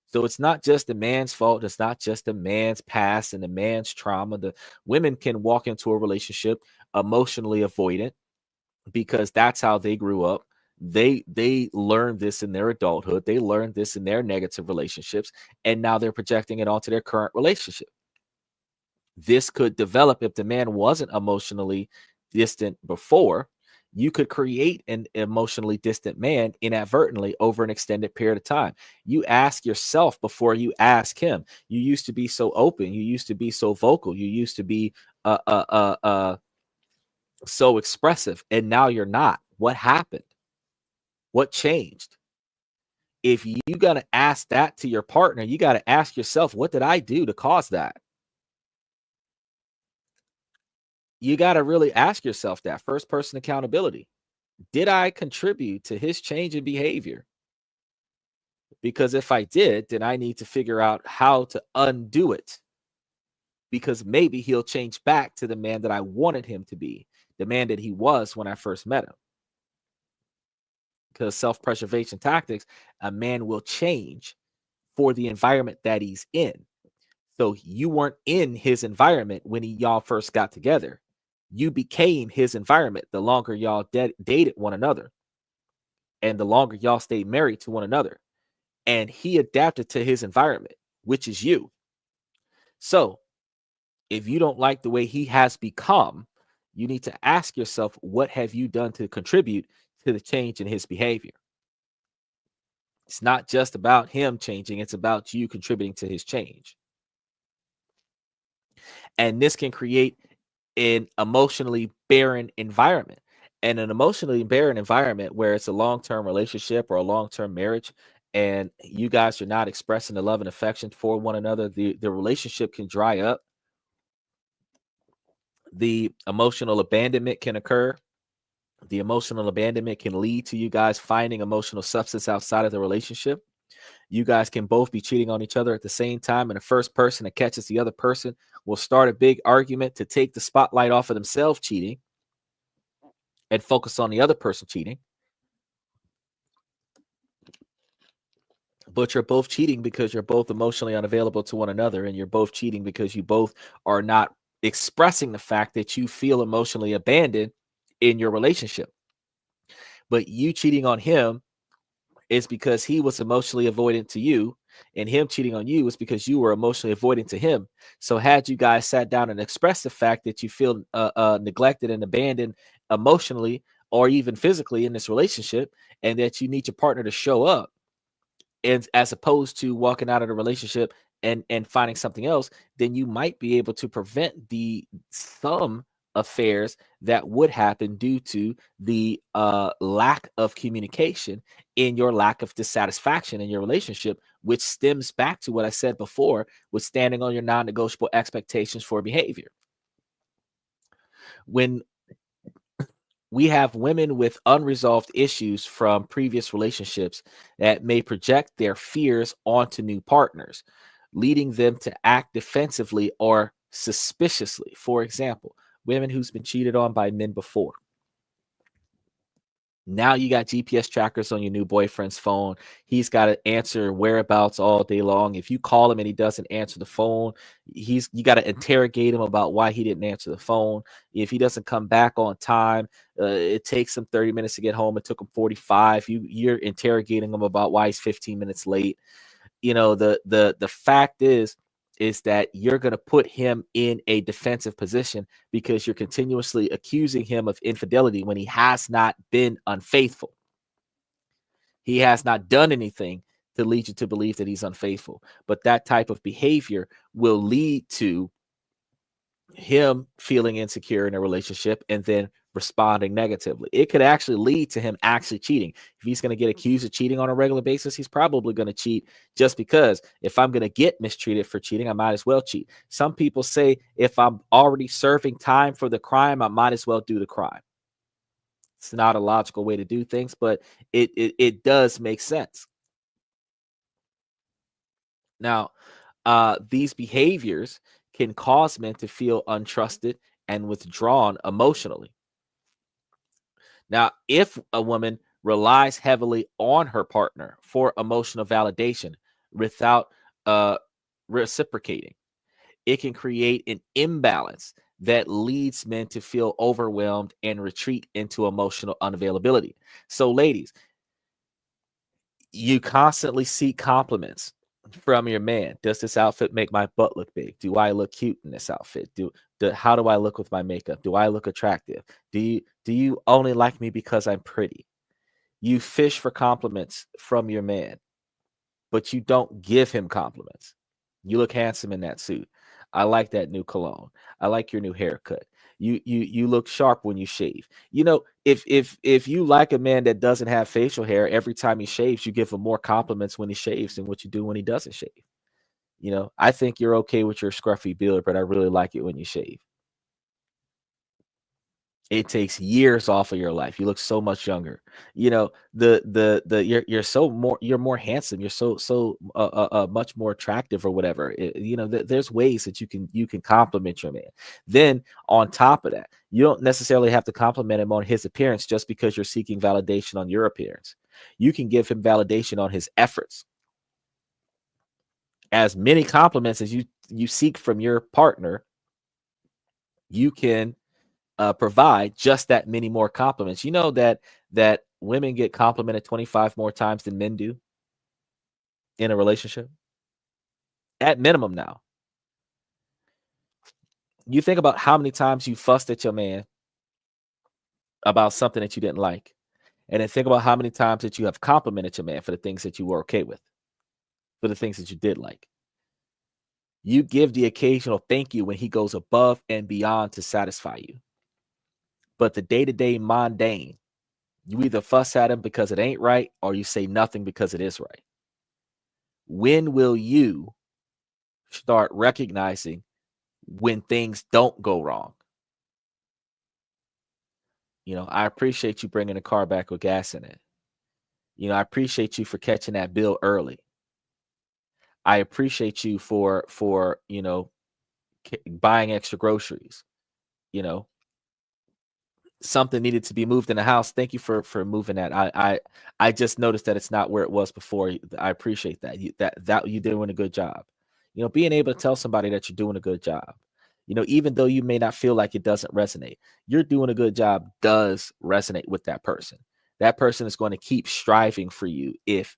So it's not just the man's fault. It's not just the man's past and the man's trauma. The women can walk into a relationship emotionally avoidant because that's how they grew up. They learned this in their adulthood. They learned this in their negative relationships, and now they're projecting it onto their current relationship. This could develop if the man wasn't emotionally distant before. You could create an emotionally distant man inadvertently over an extended period of time. You ask yourself before you ask him. You used to be so open. You used to be so vocal. You used to be so expressive, and now you're not. What happened? What changed? If you got to ask that to your partner, you got to ask yourself, what did I do to cause that? You got to really ask yourself that first person accountability. Did I contribute to his change in behavior? Because if I did, then I need to figure out how to undo it. Because maybe he'll change back to the man that I wanted him to be, the man that he was when I first met him. Because self-preservation tactics, a man will change for the environment that he's in. So you weren't in his environment when y'all first got together. You became his environment the longer y'all dated one another, and the longer y'all stayed married to one another. And he adapted to his environment, which is you. So if you don't like the way he has become, you need to ask yourself, what have you done to contribute to the change in his behavior? It's not just about him changing, it's about you contributing to his change. And this can create an emotionally barren environment. And an emotionally barren environment where it's a long-term relationship or a long-term marriage, and you guys are not expressing the love and affection for one another, the relationship can dry up. The emotional abandonment can occur. The emotional abandonment can lead to you guys finding emotional substance outside of the relationship. You guys can both be cheating on each other at the same time, and the first person that catches the other person will start a big argument to take the spotlight off of themselves cheating and focus on the other person cheating. But you're both cheating because you're both emotionally unavailable to one another, and you're both cheating because you both are not expressing the fact that you feel emotionally abandoned in your relationship. But you cheating on him is because he was emotionally avoidant to you, and him cheating on you is because you were emotionally avoidant to him. So had you guys sat down and expressed the fact that you feel neglected and abandoned emotionally or even physically in this relationship, and that you need your partner to show up, and as opposed to walking out of the relationship and finding something else, then you might be able to prevent the some affairs that would happen due to the lack of communication, in your lack of dissatisfaction in your relationship, which stems back to what I said before with standing on your non-negotiable expectations for behavior. When we have women with unresolved issues from previous relationships that may project their fears onto new partners, leading them to act defensively or suspiciously. For example, women who's been cheated on by men before. Now you got GPS trackers on your new boyfriend's phone. He's got to answer whereabouts all day long. If you call him and he doesn't answer the phone, you got to interrogate him about why he didn't answer the phone. If he doesn't come back on time, it takes him 30 minutes to get home. It took him 45. You're interrogating him about why he's 15 minutes late. The fact is that you're going to put him in a defensive position because you're continuously accusing him of infidelity when he has not been unfaithful. He has not done anything to lead you to believe that he's unfaithful. But that type of behavior will lead to him feeling insecure in a relationship and then responding negatively. It could actually lead to him actually cheating. If he's going to get accused of cheating on a regular basis, he's probably going to cheat just because if I'm going to get mistreated for cheating, I might as well cheat. Some people say if I'm already serving time for the crime, I might as well do the crime. It's not a logical way to do things, but it does make sense. Now, these behaviors can cause men to feel untrusted and withdrawn emotionally. Now, if a woman relies heavily on her partner for emotional validation without reciprocating, it can create an imbalance that leads men to feel overwhelmed and retreat into emotional unavailability. So, ladies, you constantly seek compliments from your man. Does this outfit make my butt look big? Do I look cute in this outfit? How do I look with my makeup? Do I look attractive? Do you only like me because I'm pretty? You fish for compliments from your man, but you don't give him compliments. You look handsome in that suit. I like that new cologne. I like your new haircut. You look sharp when you shave. If you like a man that doesn't have facial hair, every time he shaves, you give him more compliments when he shaves than what you do when he doesn't shave. I think you're okay with your scruffy beard, but I really like it when you shave. It takes years off of your life. You look so much younger. You're more handsome. You're so much more attractive or whatever. There's ways that you can compliment your man. Then on top of that, you don't necessarily have to compliment him on his appearance just because you're seeking validation on your appearance. You can give him validation on his efforts. As many compliments as you seek from your partner, you can provide just that many more compliments. You know that women get complimented 25 more times than men do in a relationship at minimum. Now you think about how many times you fussed at your man about something that you didn't like, and then think about how many times that you have complimented your man for the things that you were okay with, for the things that you did like. You give the occasional thank you when he goes above and beyond to satisfy you. But the day-to-day mundane, you either fuss at him because it ain't right or you say nothing because it is right. When will you start recognizing when things don't go wrong? I appreciate you bringing the car back with gas in it. I appreciate you for catching that bill early. I appreciate you for buying extra groceries. Something needed to be moved in the house. Thank you for moving that. I just noticed that it's not where it was before. I appreciate that. That you're doing a good job. Being able to tell somebody that you're doing a good job. Even though you may not feel like it doesn't resonate, you're doing a good job does resonate with that person. That person is going to keep striving for you if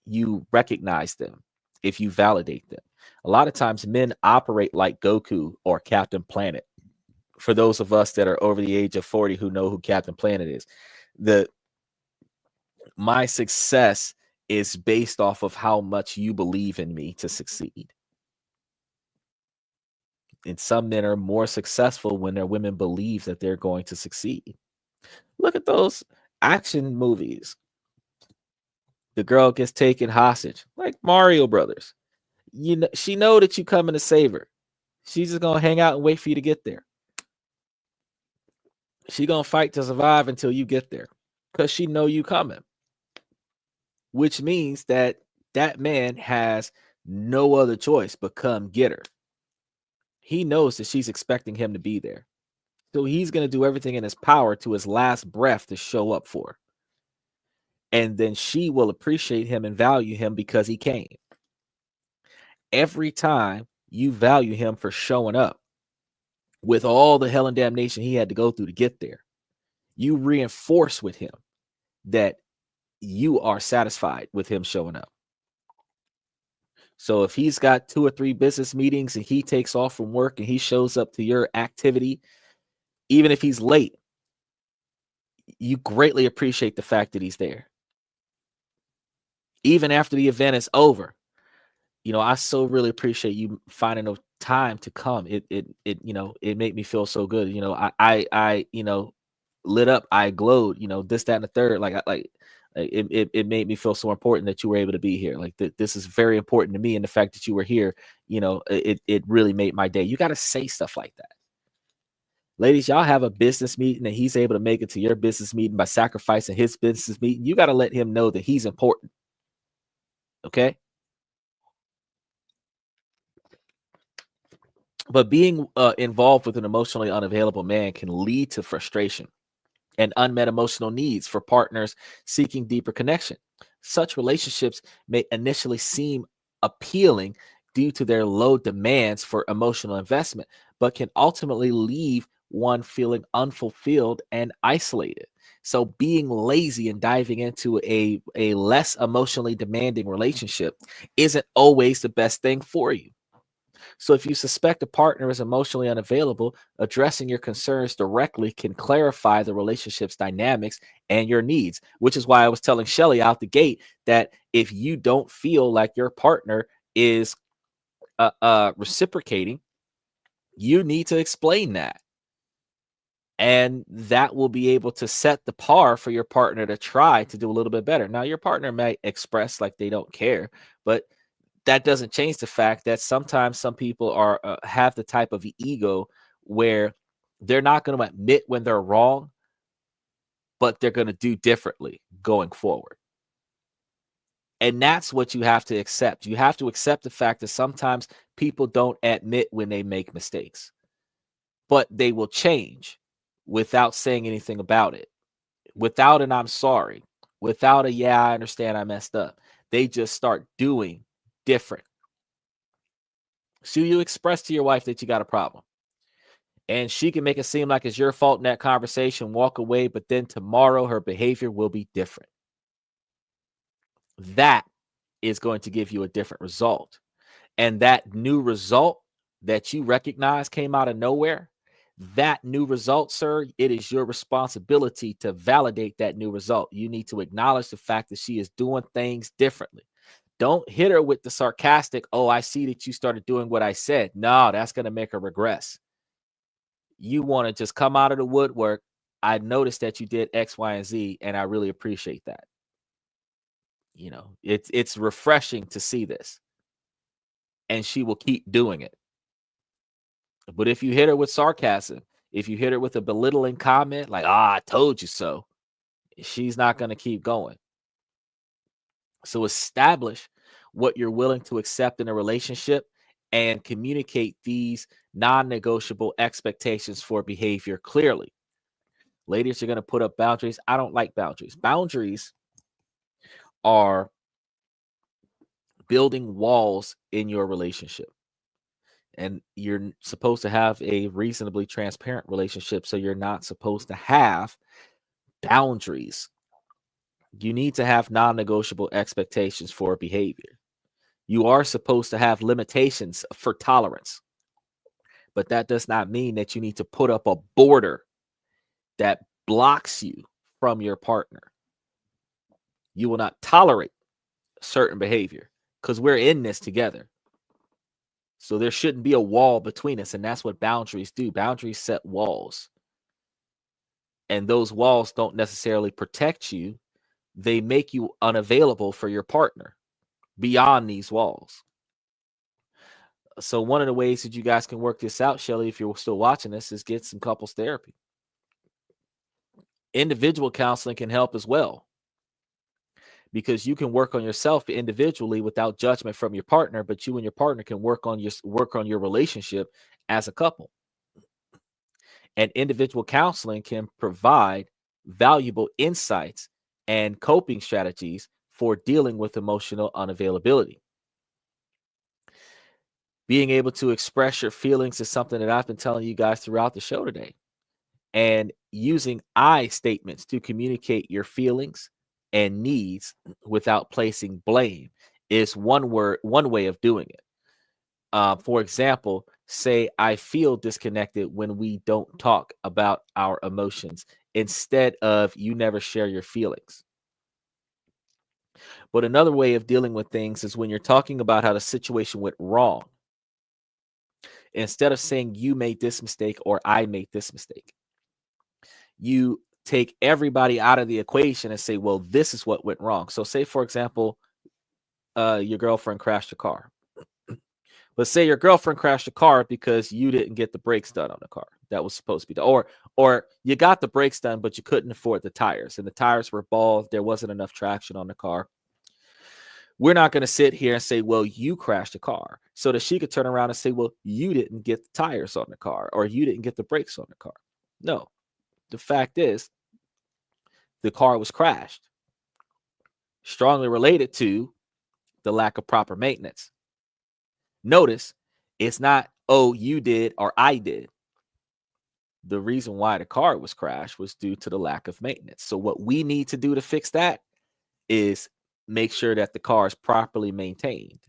you recognize them, if you validate them. A lot of times men operate like Goku or Captain Planet. For those of us that are over the age of 40 who know who Captain Planet is, my success is based off of how much you believe in me to succeed. And some men are more successful when their women believe that they're going to succeed. Look at those action movies. The girl gets taken hostage, like Mario Brothers. You know, she know that you coming to save her. She's just gonna hang out and wait for you to get there. She gonna fight to survive until you get there, because she know you coming. Which means that that man has no other choice but come get her. He knows that she's expecting him to be there. So he's going to do everything in his power to his last breath to show up for her. And then she will appreciate him and value him because he came. Every time you value him for showing up with all the hell and damnation he had to go through to get there, you reinforce with him that you are satisfied with him showing up. So if he's got 2 or 3 business meetings and he takes off from work and he shows up to your activity, even if he's late, you greatly appreciate the fact that he's there. Even after the event is over, I so really appreciate you finding the time to come. It made me feel so good. I lit up, I glowed, this, that, and the third. It made me feel so important that you were able to be here. Like this is very important to me. And the fact that you were here, it really made my day. You got to say stuff like that. Ladies, y'all have a business meeting and he's able to make it to your business meeting by sacrificing his business meeting. You got to let him know that he's important. Okay. But being involved with an emotionally unavailable man can lead to frustration and unmet emotional needs for partners seeking deeper connection. Such relationships may initially seem appealing due to their low demands for emotional investment, but can ultimately leave one feeling unfulfilled and isolated. So being lazy and diving into a less emotionally demanding relationship isn't always the best thing for you. So if you suspect a partner is emotionally unavailable, addressing your concerns directly can clarify the relationship's dynamics and your needs, which is why I was telling Shelly out the gate that if you don't feel like your partner is reciprocating, you need to explain that. And that will be able to set the par for your partner to try to do a little bit better. Now, your partner may express like they don't care, but that doesn't change the fact that sometimes some people are have the type of ego where they're not going to admit when they're wrong, but they're going to do differently going forward. And that's what you have to accept. You have to accept the fact that sometimes people don't admit when they make mistakes, but they will change without saying anything about it, without an I'm sorry, without a yeah, I understand I messed up. They just start doing different. So you express to your wife that you got a problem, and she can make it seem like it's your fault in that conversation, walk away, but then tomorrow her behavior will be different. That is going to give you a different result. And that new result that you recognize came out of nowhere, that new result, sir, it is your responsibility to validate that new result. You need to acknowledge the fact that she is doing things differently. Don't hit her with the sarcastic, oh, I see that you started doing what I said. No, that's going to make her regress. You want to just come out of the woodwork. I noticed that you did X, Y, and Z, and I really appreciate that. It's refreshing to see this. And she will keep doing it. But if you hit her with sarcasm, if you hit her with a belittling comment, like, I told you so, she's not going to keep going. So establish what you're willing to accept in a relationship and communicate these non-negotiable expectations for behavior clearly. Ladies, you're going to put up boundaries. I don't like boundaries. Boundaries are building walls in your relationship. And you're supposed to have a reasonably transparent relationship. So you're not supposed to have boundaries You need to have non-negotiable expectations for behavior. You are supposed to have limitations for tolerance, but that does not mean that you need to put up a border that blocks you from your partner. You will not tolerate certain behavior because we're in this together. So there shouldn't be a wall between us, and that's what boundaries do. Boundaries set walls, and those walls don't necessarily protect you. They make you unavailable for your partner beyond these walls. So one of the ways that you guys can work this out, Shelly, if you're still watching this, is get some couples therapy. Individual counseling can help as well, because you can work on yourself individually without judgment from your partner, but you and your partner can work on your relationship as a couple. And individual counseling can provide valuable insights and coping strategies for dealing with emotional unavailability. Being able to express your feelings is something that I've been telling you guys throughout the show today. And using I statements to communicate your feelings and needs without placing blame is one way of doing it. For example, say I feel disconnected when we don't talk about our emotions, instead of you never share your feelings. But another way of dealing with things is when you're talking about how the situation went wrong, instead of saying you made this mistake or I made this mistake, you take everybody out of the equation and say, well, this is what went wrong. So say, for example, your girlfriend crashed your car. But say your girlfriend crashed your car because you didn't get the brakes done on the car that was supposed to be done. Or you got the brakes done, but you couldn't afford the tires, and the tires were bald. There wasn't enough traction on the car. We're not going to sit here and say, well, you crashed the car, so that she could turn around and say, well, you didn't get the tires on the car, or you didn't get the brakes on the car. No, the fact is the car was crashed, strongly related to the lack of proper maintenance. Notice it's not, oh, you did or I did. The reason why the car was crashed was due to the lack of maintenance. So what we need to do to fix that is make sure that the car is properly maintained,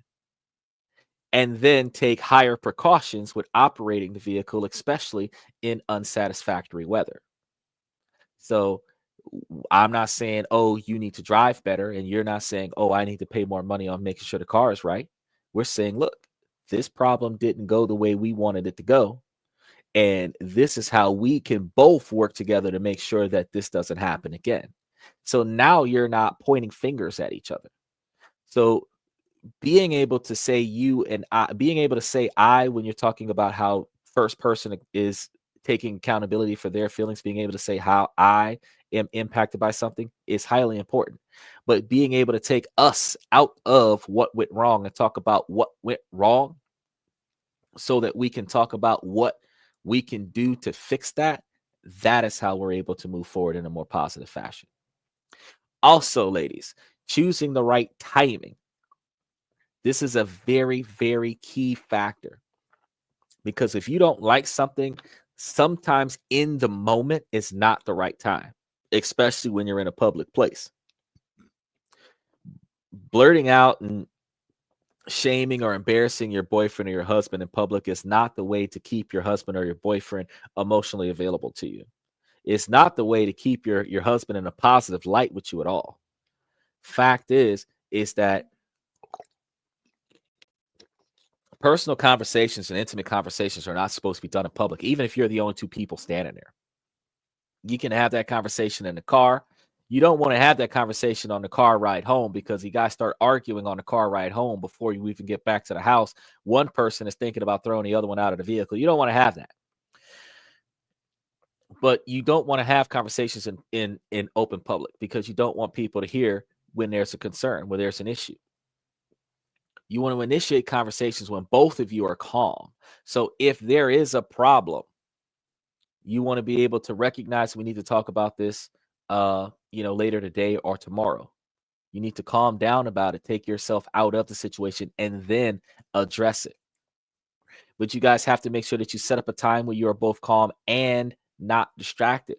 and then take higher precautions with operating the vehicle, especially in unsatisfactory weather. So I'm not saying, oh, you need to drive better, and you're not saying, oh, I need to pay more money on making sure the car is right. We're saying, look, this problem didn't go the way we wanted it to go, and this is how we can both work together to make sure that this doesn't happen again. So now you're not pointing fingers at each other. So being able to say you and I, being able to say I when you're talking about how first person is taking accountability for their feelings, being able to say how I am impacted by something is highly important. But being able to take us out of what went wrong and talk about what went wrong, so that we can talk about what we can do to fix that, that is how we're able to move forward in a more positive fashion. Also, ladies, choosing the right timing. This is a very, very key factor, because if you don't like something, sometimes in the moment is not the right time, especially when you're in a public place. Blurting out and shaming or embarrassing your boyfriend or your husband in public is not the way to keep your husband or your boyfriend emotionally available to you. It's not the way to keep your husband in a positive light with you at all. Fact is that personal conversations and intimate conversations are not supposed to be done in public, even if you're the only two people standing there. You can have that conversation in the car. You don't want to have that conversation on the car ride home, because you guys start arguing on the car ride home before you even get back to the house. One person is thinking about throwing the other one out of the vehicle. You don't want to have that. But you don't want to have conversations in open public, because you don't want people to hear when there's a concern, when there's an issue. You want to initiate conversations when both of you are calm. So if there is a problem, you want to be able to recognize we need to talk about this, later today or tomorrow. You need to calm down about it, take yourself out of the situation, and then address it. But you guys have to make sure that you set up a time where you are both calm and not distracted.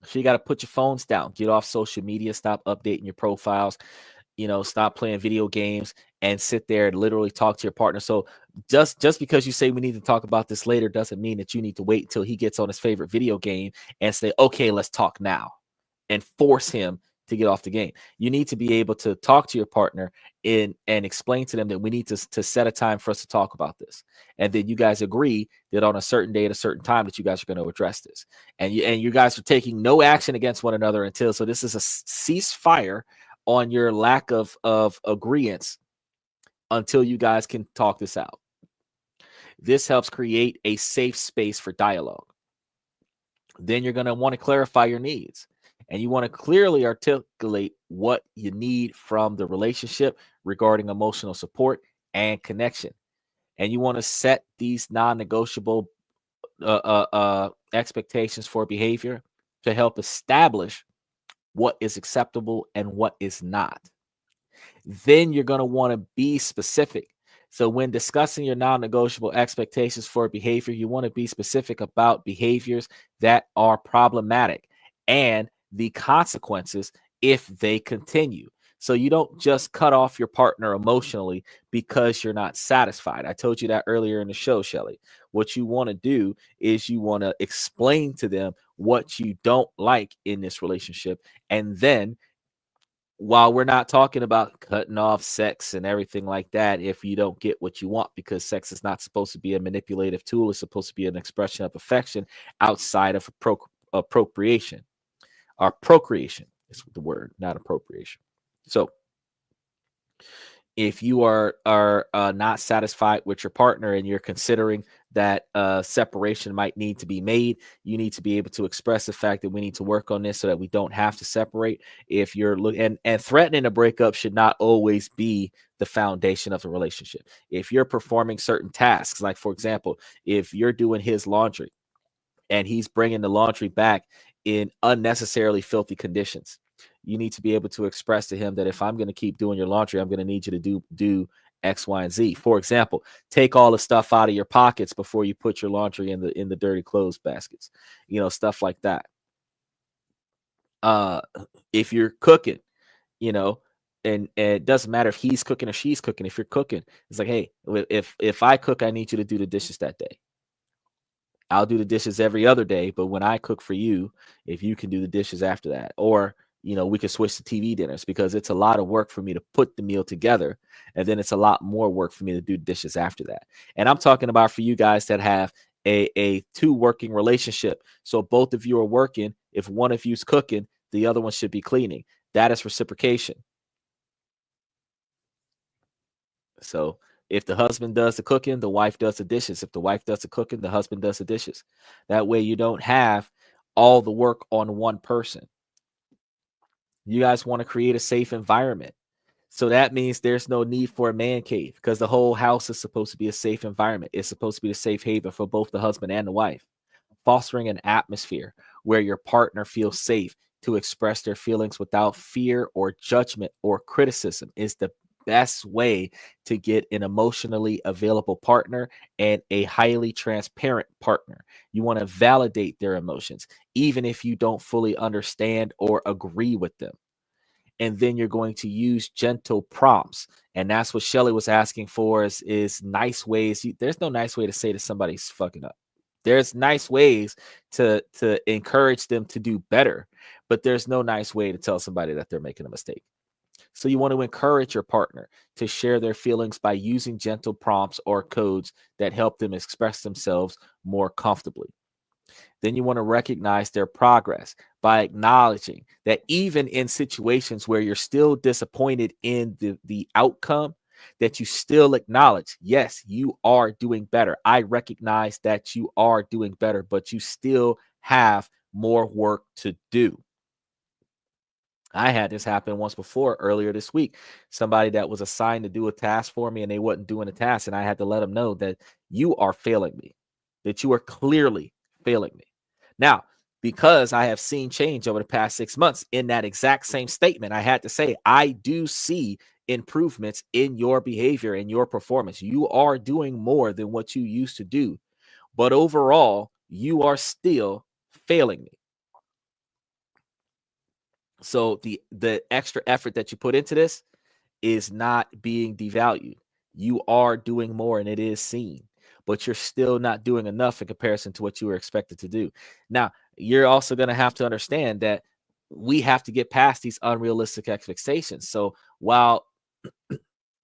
So you got to put your phones down, get off social media, stop updating your profiles, stop playing video games, and sit there and literally talk to your partner. So just because you say we need to talk about this later doesn't mean that you need to wait until he gets on his favorite video game and say, okay, let's talk now, and force him to get off the game. You need to be able to talk to your partner and explain to them that we need to set a time for us to talk about this. And then you guys agree that on a certain day at a certain time that you guys are going to address this. And you guys are taking no action against one another until, so this is a ceasefire on your lack of agreements until you guys can talk this out. This helps create a safe space for dialogue. Then you're going to want to clarify your needs, and you want to clearly articulate what you need from the relationship regarding emotional support and connection. And you want to set these non-negotiable expectations for behavior to help establish what is acceptable and what is not. Then you're going to want to be specific. So when discussing your non-negotiable expectations for behavior, you want to be specific about behaviors that are problematic and the consequences if they continue. So you don't just cut off your partner emotionally because you're not satisfied. I told you that earlier in the show, Shelly. What you want to do is you want to explain to them what you don't like in this relationship. And then, while we're not talking about cutting off sex and everything like that, if you don't get what you want, because sex is not supposed to be a manipulative tool, it's supposed to be an expression of affection outside of appropriation. Or procreation is the word, not appropriation. So if you are not satisfied with your partner and you're considering that separation might need to be made, you need to be able to express the fact that we need to work on this so that we don't have to separate. If you're looking and threatening a breakup should not always be the foundation of a relationship. If you're performing certain tasks, like for example, if you're doing his laundry and he's bringing the laundry back in unnecessarily filthy conditions, you need to be able to express to him that if I'm going to keep doing your laundry, I'm going to need you to do X, Y, and Z. For example, take all the stuff out of your pockets before you put your laundry in the dirty clothes baskets, stuff like that. If you're cooking, and it doesn't matter if he's cooking or she's cooking. If you're cooking, it's like, hey, if I cook, I need you to do the dishes that day. I'll do the dishes every other day, but when I cook for you, if you can do the dishes after that, or we could switch to TV dinners, because it's a lot of work for me to put the meal together, and then it's a lot more work for me to do dishes after that. And I'm talking about for you guys that have a two working relationship. So both of you are working. If one of you's cooking, the other one should be cleaning. That is reciprocation. So if the husband does the cooking, the wife does the dishes. If the wife does the cooking, the husband does the dishes. That way you don't have all the work on one person. You guys want to create a safe environment. So that means there's no need for a man cave, because the whole house is supposed to be a safe environment. It's supposed to be a safe haven for both the husband and the wife. Fostering an atmosphere where your partner feels safe to express their feelings without fear or judgment or criticism is the best way to get an emotionally available partner and a highly transparent partner. You want to validate their emotions, even if you don't fully understand or agree with them. And then you're going to use gentle prompts. And that's what Shelly was asking for is nice ways. There's no nice way to say that somebody's fucking up. There's nice ways to encourage them to do better, but there's no nice way to tell somebody that they're making a mistake. So you want to encourage your partner to share their feelings by using gentle prompts or codes that help them express themselves more comfortably. Then you want to recognize their progress by acknowledging that even in situations where you're still disappointed in the outcome, that you still acknowledge, yes, you are doing better. I recognize that you are doing better, but you still have more work to do. I had this happen once before earlier this week. Somebody that was assigned to do a task for me and they wasn't doing the task. And I had to let them know that you are failing me, that you are clearly failing me. Now, because I have seen change over the past 6 months in that exact same statement, I had to say, I do see improvements in your behavior and your performance. You are doing more than what you used to do. But overall, you are still failing me. So the extra effort that you put into this is not being devalued. You are doing more and it is seen, but you're still not doing enough in comparison to what you were expected to do. Now, you're also going to have to understand that we have to get past these unrealistic expectations. So while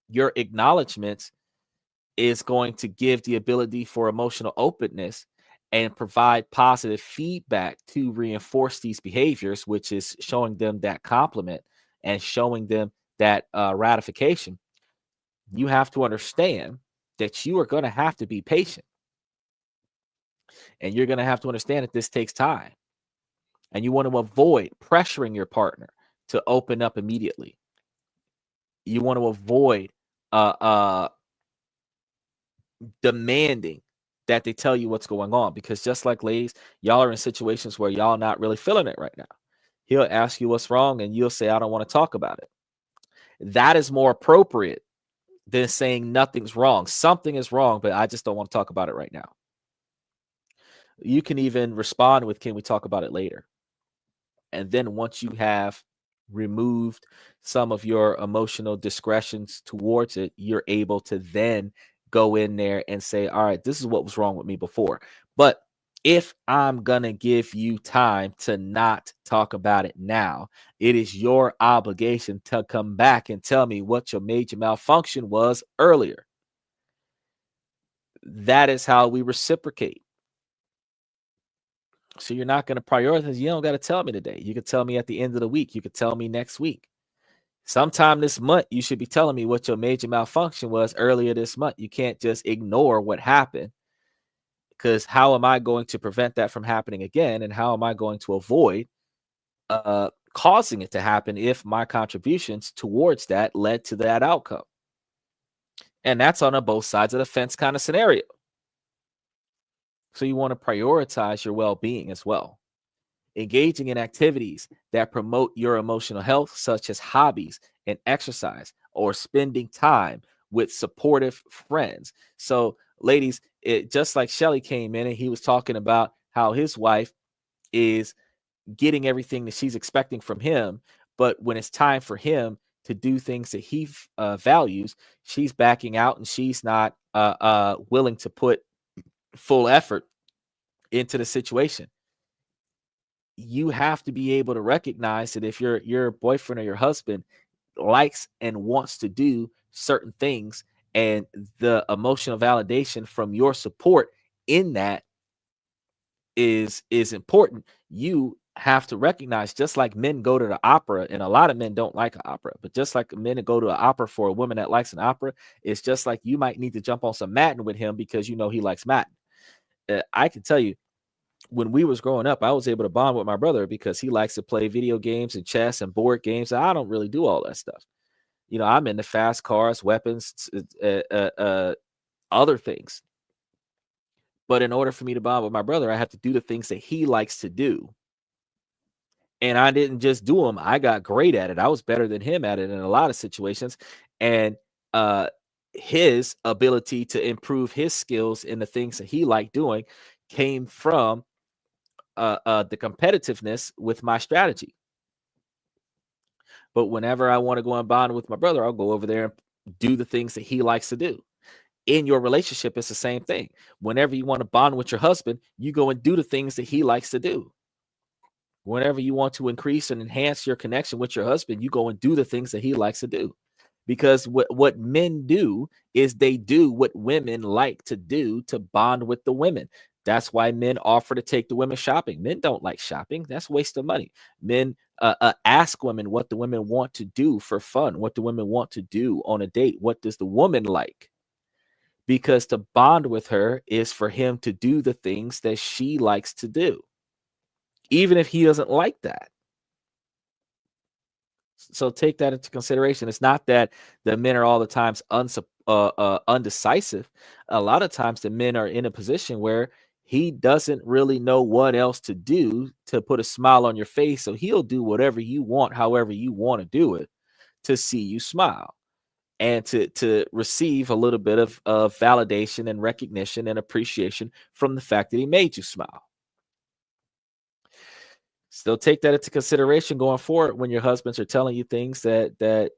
your acknowledgement is going to give the ability for emotional openness and provide positive feedback to reinforce these behaviors, which is showing them that compliment and showing them that ratification, you have to understand that you are going to have to be patient. And you're going to have to understand that this takes time. And you want to avoid pressuring your partner to open up immediately. You want to avoid demanding that they tell you what's going on, because just like ladies, y'all are in situations where y'all not really feeling it right now. He'll ask you what's wrong and you'll say, I don't want to talk about it. That is more appropriate than saying nothing's wrong. Something is wrong, but I just don't want to talk about it right now. You can even respond with, can we talk about it later? And then once you have removed some of your emotional discretions towards it, you're able to then go in there and say, all right, this is what was wrong with me before. But if I'm going to give you time to not talk about it now, it is your obligation to come back and tell me what your major malfunction was earlier. That is how we reciprocate. So you're not going to prioritize. You don't got to tell me today. You could tell me at the end of the week. You could tell me next week. Sometime this month, you should be telling me what your major malfunction was earlier this month. You can't just ignore what happened, because how am I going to prevent that from happening again? And how am I going to avoid causing it to happen if my contributions towards that led to that outcome? And that's on a both sides of the fence kind of scenario. So you want to prioritize your well-being as well. Engaging in activities that promote your emotional health, such as hobbies and exercise, or spending time with supportive friends. So, ladies, just like Shelly came in and he was talking about how his wife is getting everything that she's expecting from him, but when it's time for him to do things that he values, she's backing out and she's not willing to put full effort into the situation. You have to be able to recognize that if your boyfriend or your husband likes and wants to do certain things, and the emotional validation from your support in that is important, you have to recognize, just like men go to the opera, and a lot of men don't like opera, but just like men go to an opera for a woman that likes an opera, it's just like you might need to jump on some Madden with him because you know he likes Madden. I can tell you, when we was growing up, I was able to bond with my brother because he likes to play video games and chess and board games. I don't really do all that stuff. You know, I'm into fast cars, weapons, other things. But in order for me to bond with my brother, I have to do the things that he likes to do. And I didn't just do them. I got great at it. I was better than him at it in a lot of situations. And his ability to improve his skills in the things that he liked doing came from the competitiveness with my strategy. But whenever I want to go and bond with my brother, I'll go over there and do the things that he likes to do. In your relationship, it's the same thing. Whenever you want to bond with your husband, you go and do the things that he likes to do. Whenever you want to increase and enhance your connection with your husband, you go and do the things that he likes to do. Because what men do is they do what women like to do to bond with the women. That's why men offer to take the women shopping. Men don't like shopping. That's a waste of money. Men ask women what the women want to do for fun, what the women want to do on a date. What does the woman like? Because to bond with her is for him to do the things that she likes to do, even if he doesn't like that. So take that into consideration. It's not that the men are all the times undecisive. A lot of times the men are in a position where he doesn't really know what else to do to put a smile on your face. So he'll do whatever you want, however you want to do it, to see you smile and to receive a little bit of validation and recognition and appreciation from the fact that he made you smile. Still take that into consideration going forward when your husbands are telling you things that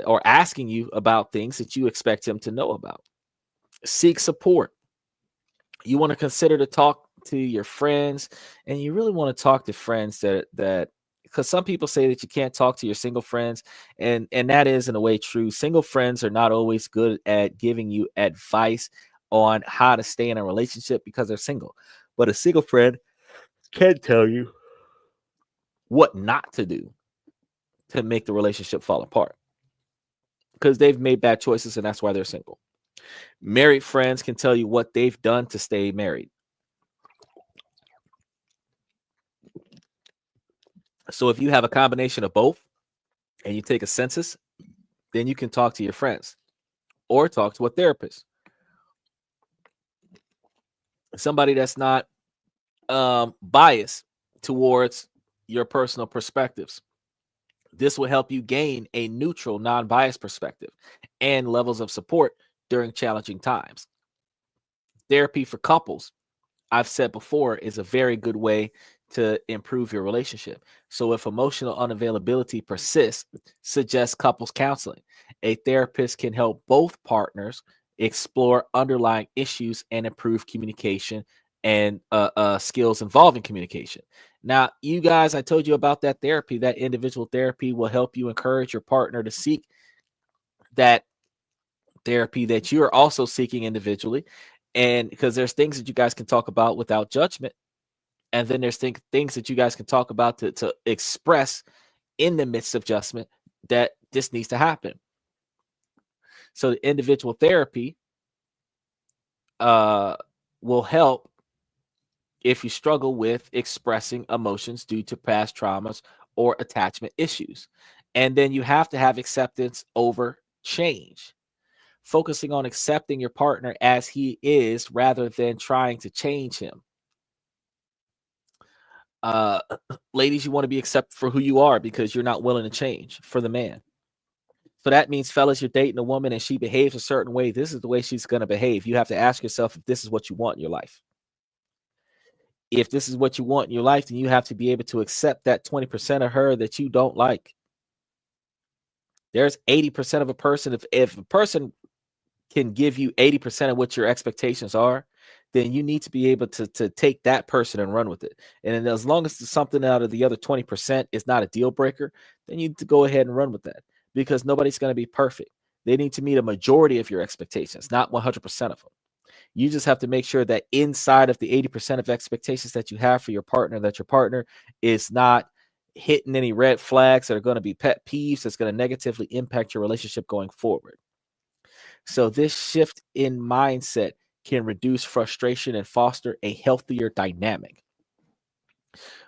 or asking you about things that you expect him to know about. Seek support. You want to consider to talk to your friends, and you really want to talk to friends that because some people say that you can't talk to your single friends, and that is in a way true. Single friends are not always good at giving you advice on how to stay in a relationship because they're single, but a single friend can tell you what not to do to make the relationship fall apart because they've made bad choices and that's why they're single. Married friends can tell you what they've done to stay married. So if you have a combination of both and you take a census, then you can talk to your friends or talk to a therapist. Somebody that's not biased towards your personal perspectives. This will help you gain a neutral, non-biased perspective and levels of support during challenging times. Therapy for couples, I've said before, is a very good way to improve your relationship. So if emotional unavailability persists, suggest couples counseling. A therapist can help both partners explore underlying issues and improve communication and skills involving communication. Now, you guys, I told you about that therapy. That individual therapy will help you encourage your partner to seek that therapy that you're also seeking individually. And because there's things that you guys can talk about without judgment. And then there's things that you guys can talk about to express in the midst of adjustment that this needs to happen. So the individual therapy will help if you struggle with expressing emotions due to past traumas or attachment issues. And then you have to have acceptance over change, focusing on accepting your partner as he is rather than trying to change him. Ladies, you want to be accepted for who you are because you're not willing to change for the man. So that means, fellas, you're dating a woman and she behaves a certain way. This is the way she's going to behave. You have to ask yourself if this is what you want in your life. If this is what you want in your life, then you have to be able to accept that 20% of her that you don't like. There's 80% of a person. If a person can give you 80% of what your expectations are, then you need to be able to take that person and run with it. And as long as something out of the other 20% is not a deal breaker, then you need to go ahead and run with that because nobody's going to be perfect. They need to meet a majority of your expectations, not 100% of them. You just have to make sure that inside of the 80% of expectations that you have for your partner, that your partner is not hitting any red flags that are going to be pet peeves that's going to negatively impact your relationship going forward. So this shift in mindset can reduce frustration and foster a healthier dynamic.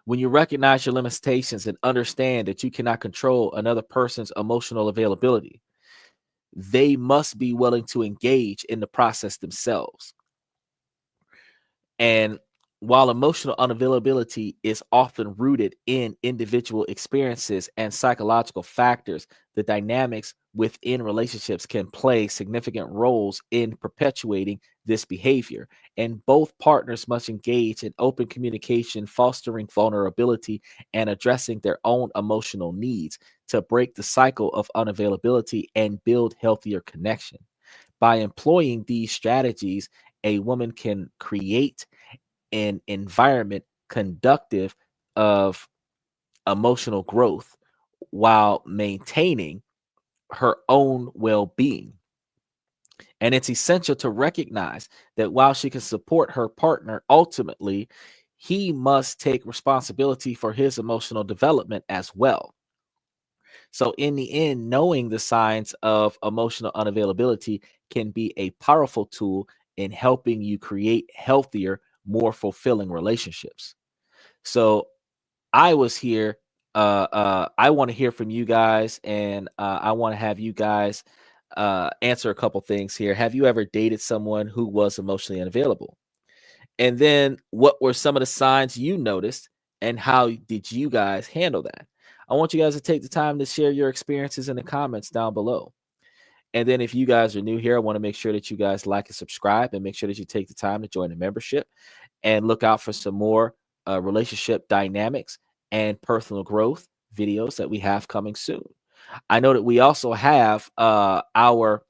When you recognize your limitations and understand that you cannot control another person's emotional availability, they must be willing to engage in the process themselves. And while emotional unavailability is often rooted in individual experiences and psychological factors, the dynamics within relationships can play significant roles in perpetuating this behavior. And both partners must engage in open communication, fostering vulnerability and addressing their own emotional needs to break the cycle of unavailability and build healthier connection. By employing these strategies, a woman can create an environment conductive of emotional growth while maintaining her own well-being. And it's essential to recognize that while she can support her partner, ultimately, he must take responsibility for his emotional development as well. So in the end, knowing the signs of emotional unavailability can be a powerful tool in helping you create healthier, more fulfilling relationships. So I was here. I want to hear from you guys, and I want to have you guys answer a couple things here. Have you ever dated someone who was emotionally unavailable? And then what were some of the signs you noticed, and how did you guys handle that? I want you guys to take the time to share your experiences in the comments down below. And then if you guys are new here, I want to make sure that you guys like and subscribe, and make sure that you take the time to join the membership and look out for some more relationship dynamics and personal growth videos that we have coming soon. I know that we also have our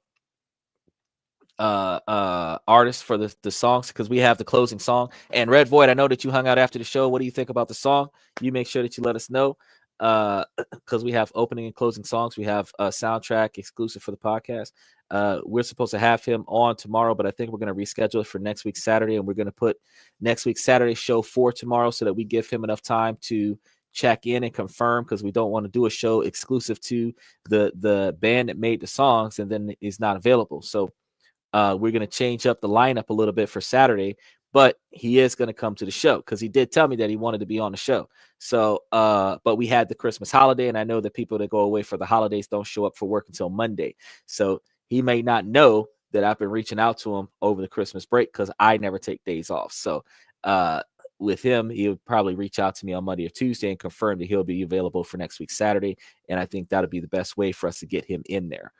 artists for the songs, because we have the closing song. And Red Void, I know that you hung out after the show. What do you think about the song? You make sure that you let us know, because we have opening and closing songs. We have a soundtrack exclusive for the podcast. We're supposed to have him on tomorrow, but I think we're going to reschedule it for next week Saturday, and we're going to put next week Saturday show for tomorrow so that we give him enough time to check in and confirm, because we don't want to do a show exclusive to the band that made the songs and then is not available. So we're going to change up the lineup a little bit for Saturday, but he is going to come to the show, because he did tell me that he wanted to be on the show. So, but we had the Christmas holiday, and I know that people that go away for the holidays don't show up for work until Monday. So he may not know that I've been reaching out to him over the Christmas break, because I never take days off. So with him, he'll probably reach out to me on Monday or Tuesday and confirm that he'll be available for next week Saturday. And I think that'll be the best way for us to get him in there.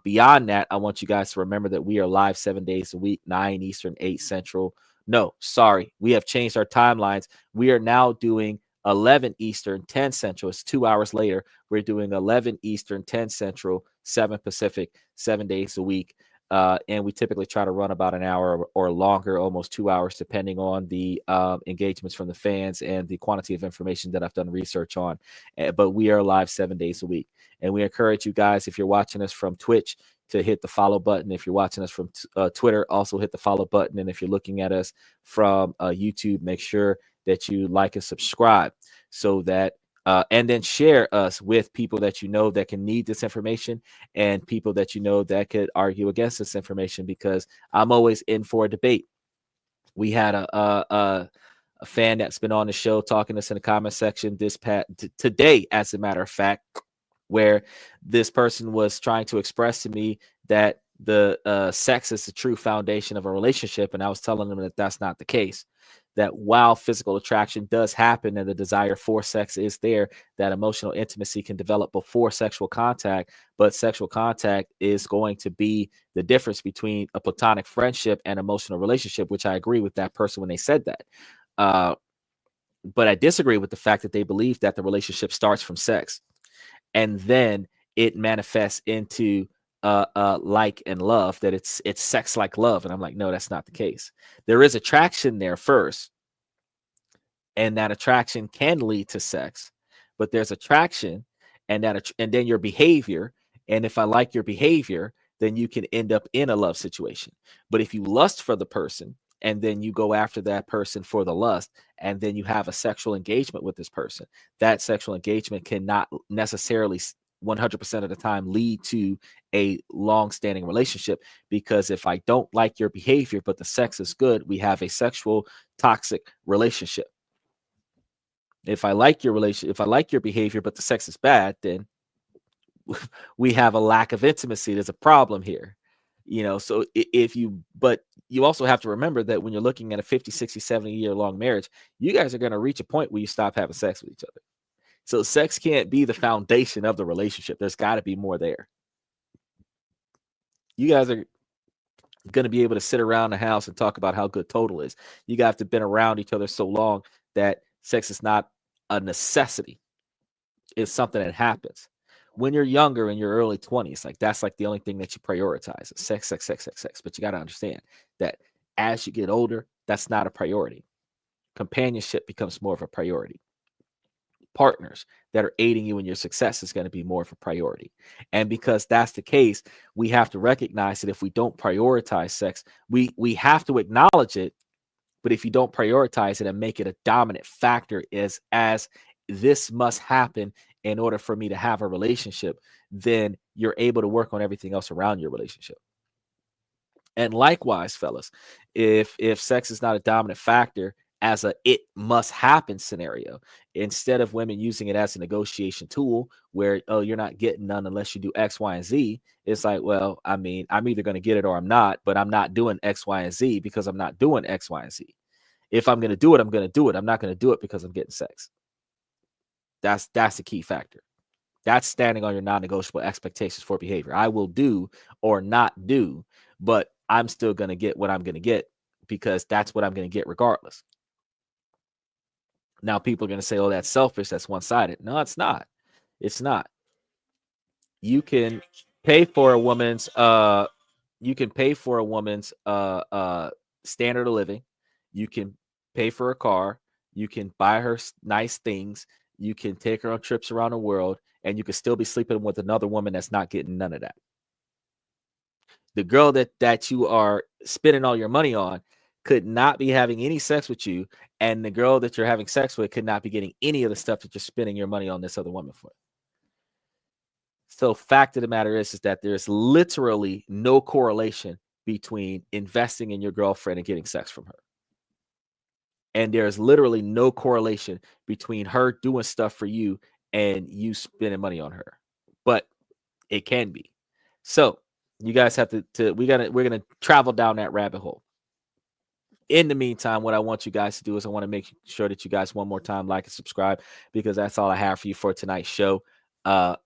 Beyond that, I want you guys to remember that we are live 7 days a week, 9 Eastern, 8 Central. No, sorry, we have changed our timelines. We are now doing 11 Eastern, 10 Central. It's 2 hours later. We're doing 11 Eastern, 10 Central, 7 Pacific, 7 days a week. And we typically try to run about an hour or longer, almost 2 hours, depending on the engagements from the fans and the quantity of information that I've done research on. But we are live 7 days a week. And we encourage you guys, if you're watching us from Twitch, to hit the follow button. If you're watching us from Twitter, also hit the follow button. And if you're looking at us from YouTube, make sure that you like and subscribe, so that and then share us with people that you know that can need this information, and people that you know that could argue against this information, because I'm always in for a debate. We had a fan that's been on the show talking to us in the comment section today, as a matter of fact, where this person was trying to express to me that the sex is the true foundation of a relationship, and I was telling them that that's not the case. That while physical attraction does happen and the desire for sex is there, that emotional intimacy can develop before sexual contact, but sexual contact is going to be the difference between a platonic friendship and emotional relationship, which I agree with that person when they said that. But I disagree with the fact that they believe that the relationship starts from sex and then it manifests into like and love, that it's sex like love. And I'm like, no, that's not the case. There is attraction there first, and that attraction can lead to sex, but there's attraction and and then your behavior. And if I like your behavior, then you can end up in a love situation. But if you lust for the person and then you go after that person for the lust, and then you have a sexual engagement with this person, that sexual engagement cannot necessarily 100% of the time lead to a long-standing relationship, because if I don't like your behavior but the sex is good, we have a sexual toxic relationship. If I like your behavior but the sex is bad, then we have a lack of intimacy. There's a problem here. So but you also have to remember that when you're looking at a 50, 60, 70 year long marriage, you guys are going to reach a point where you stop having sex with each other. So sex can't be the foundation of the relationship. There's got to be more there. You guys are going to be able to sit around the house and talk about how good total is. You guys have been around each other so long that sex is not a necessity. It's something that happens. When you're younger, in your early 20s, like that's like the only thing that you prioritize is sex. But you got to understand that as you get older, that's not a priority. Companionship becomes more of a priority. Partners that are aiding you in your success is going to be more of a priority. And because that's the case, we have to recognize that if we don't prioritize sex, we have to acknowledge it. But if you don't prioritize it and make it a dominant factor as this must happen in order for me to have a relationship, then you're able to work on everything else around your relationship. And likewise, fellas, if sex is not a dominant factor as a it must happen scenario, instead of women using it as a negotiation tool where, oh, you're not getting none unless you do X, Y, and Z, it's like, well, I mean, I'm either going to get it or I'm not, but I'm not doing X, Y, and Z because I'm not doing X, Y, and Z. If I'm going to do it, I'm going to do it. I'm not going to do it because I'm getting sex. That's the key factor. That's standing on your non-negotiable expectations for behavior. I will do or not do, but I'm still going to get what I'm going to get because that's what I'm going to get regardless. Now, people are going to say, oh, that's selfish. That's one-sided. No, it's not. It's not. You can pay for a woman's standard of living. You can pay for a car. You can buy her nice things. You can take her on trips around the world, and you can still be sleeping with another woman that's not getting none of that. The girl that you are spending all your money on could not be having any sex with you, and the girl that you're having sex with could not be getting any of the stuff that you're spending your money on this other woman for. So fact of the matter is that there's literally no correlation between investing in your girlfriend and getting sex from her. And there's literally no correlation between her doing stuff for you and you spending money on her. But it can be. So you guys have we're gonna travel down that rabbit hole. In the meantime, what I want you guys to do is I want to make sure that you guys one more time like and subscribe, because that's all I have for you for tonight's show. I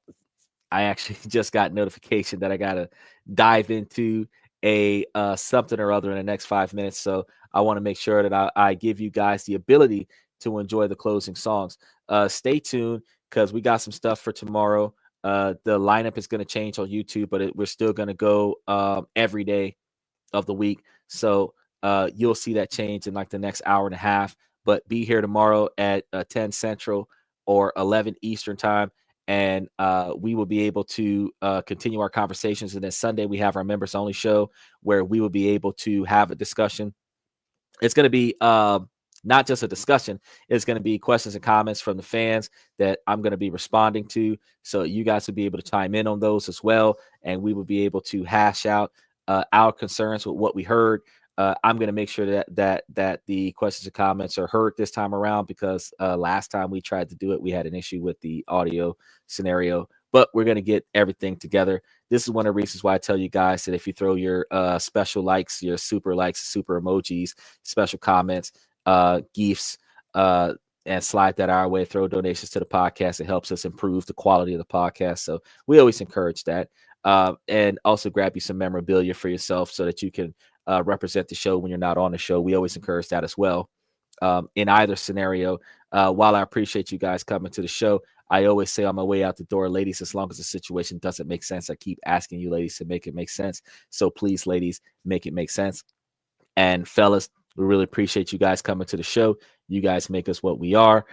actually just got notification that I gotta dive into a something or other in the next 5 minutes. So I want to make sure that I give you guys the ability to enjoy the closing songs. Stay tuned, because we got some stuff for tomorrow. The lineup is going to change on YouTube, but we're still going to go every day of the week. So you'll see that change in like the next hour and a half. But be here tomorrow at 10 Central or 11 Eastern time, and we will be able to continue our conversations. And then Sunday we have our members only show, where we will be able to have a discussion. It's going to be not just a discussion. It's going to be questions and comments from the fans that I'm going to be responding to. So you guys will be able to chime in on those as well. And we will be able to hash out our concerns with what we heard. I'm going to make sure that the questions and comments are heard this time around, because last time we tried to do it, we had an issue with the audio scenario. But we're going to get everything together. This is one of the reasons why I tell you guys that if you throw your special likes, your super likes, super emojis, special comments, gifts, and slide that our way, throw donations to the podcast, it helps us improve the quality of the podcast. So we always encourage that. And also grab you some memorabilia for yourself so that you can represent the show when you're not on the show. We always encourage that as well. In either scenario, while I appreciate you guys coming to the show, I always say on my way out the door, ladies, as long as the situation doesn't make sense, I keep asking you ladies to make it make sense. So please, ladies, make it make sense. And fellas, we really appreciate you guys coming to the show. You guys make us what we are.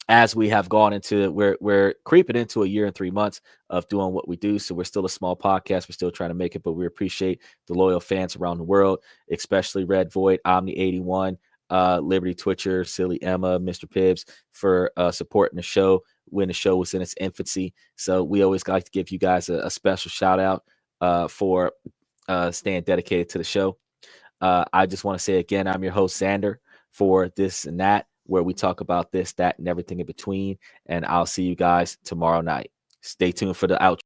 As we have gone into, we're creeping into a year and 3 months of doing what we do. So we're still a small podcast. We're still trying to make it, but we appreciate the loyal fans around the world, especially Red Void, Omni 81, Liberty Twitcher, Silly Emma, Mr. Pibbs, for supporting the show when the show was in its infancy. So we always like to give you guys a special shout out for staying dedicated to the show. I just want to say again, I'm your host, Xander, for This and That, where we talk about this, that, and everything in between. And I'll see you guys tomorrow night. Stay tuned for the outro.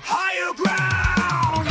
Higher ground!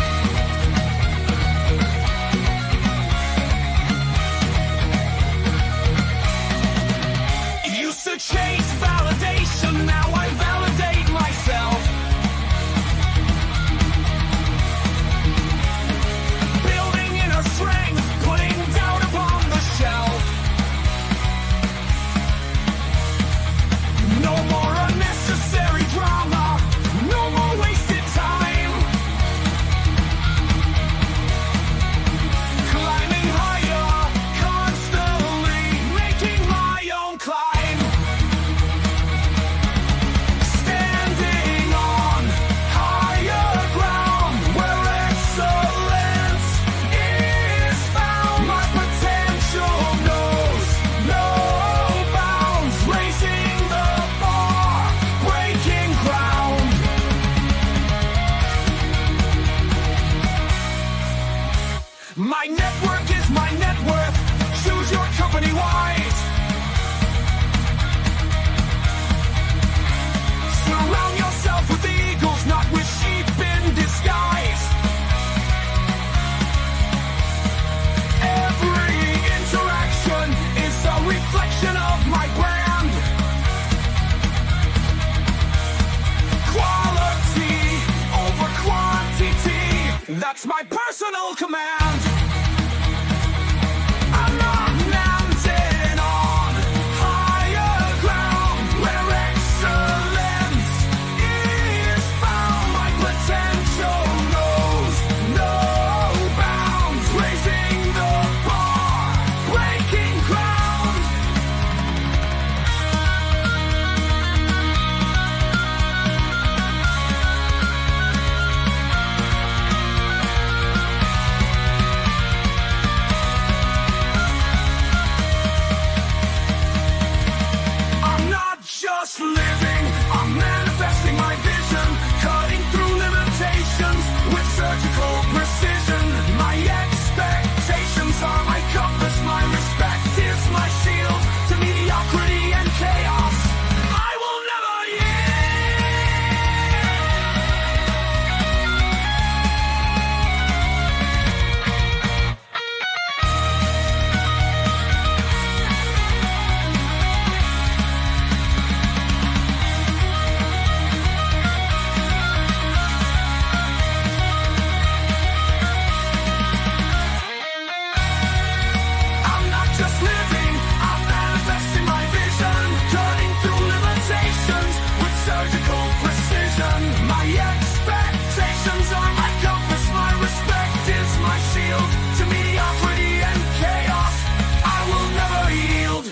That's my personal command. I'm not mounted on higher ground where excellence is found. My potential knows no bounds, raising the bar, breaking ground. I'm not just living, I'm manifesting my vision, cutting through limitations with surgical precision. My expectations are my compass, my respect is my shield to mediocrity and chaos. I will never I'm not just living, I'm manifesting my vision, cutting through limitations with surgical precision. My expectations are my compass, my respect is my shield to mediocrity and chaos. I will never yield.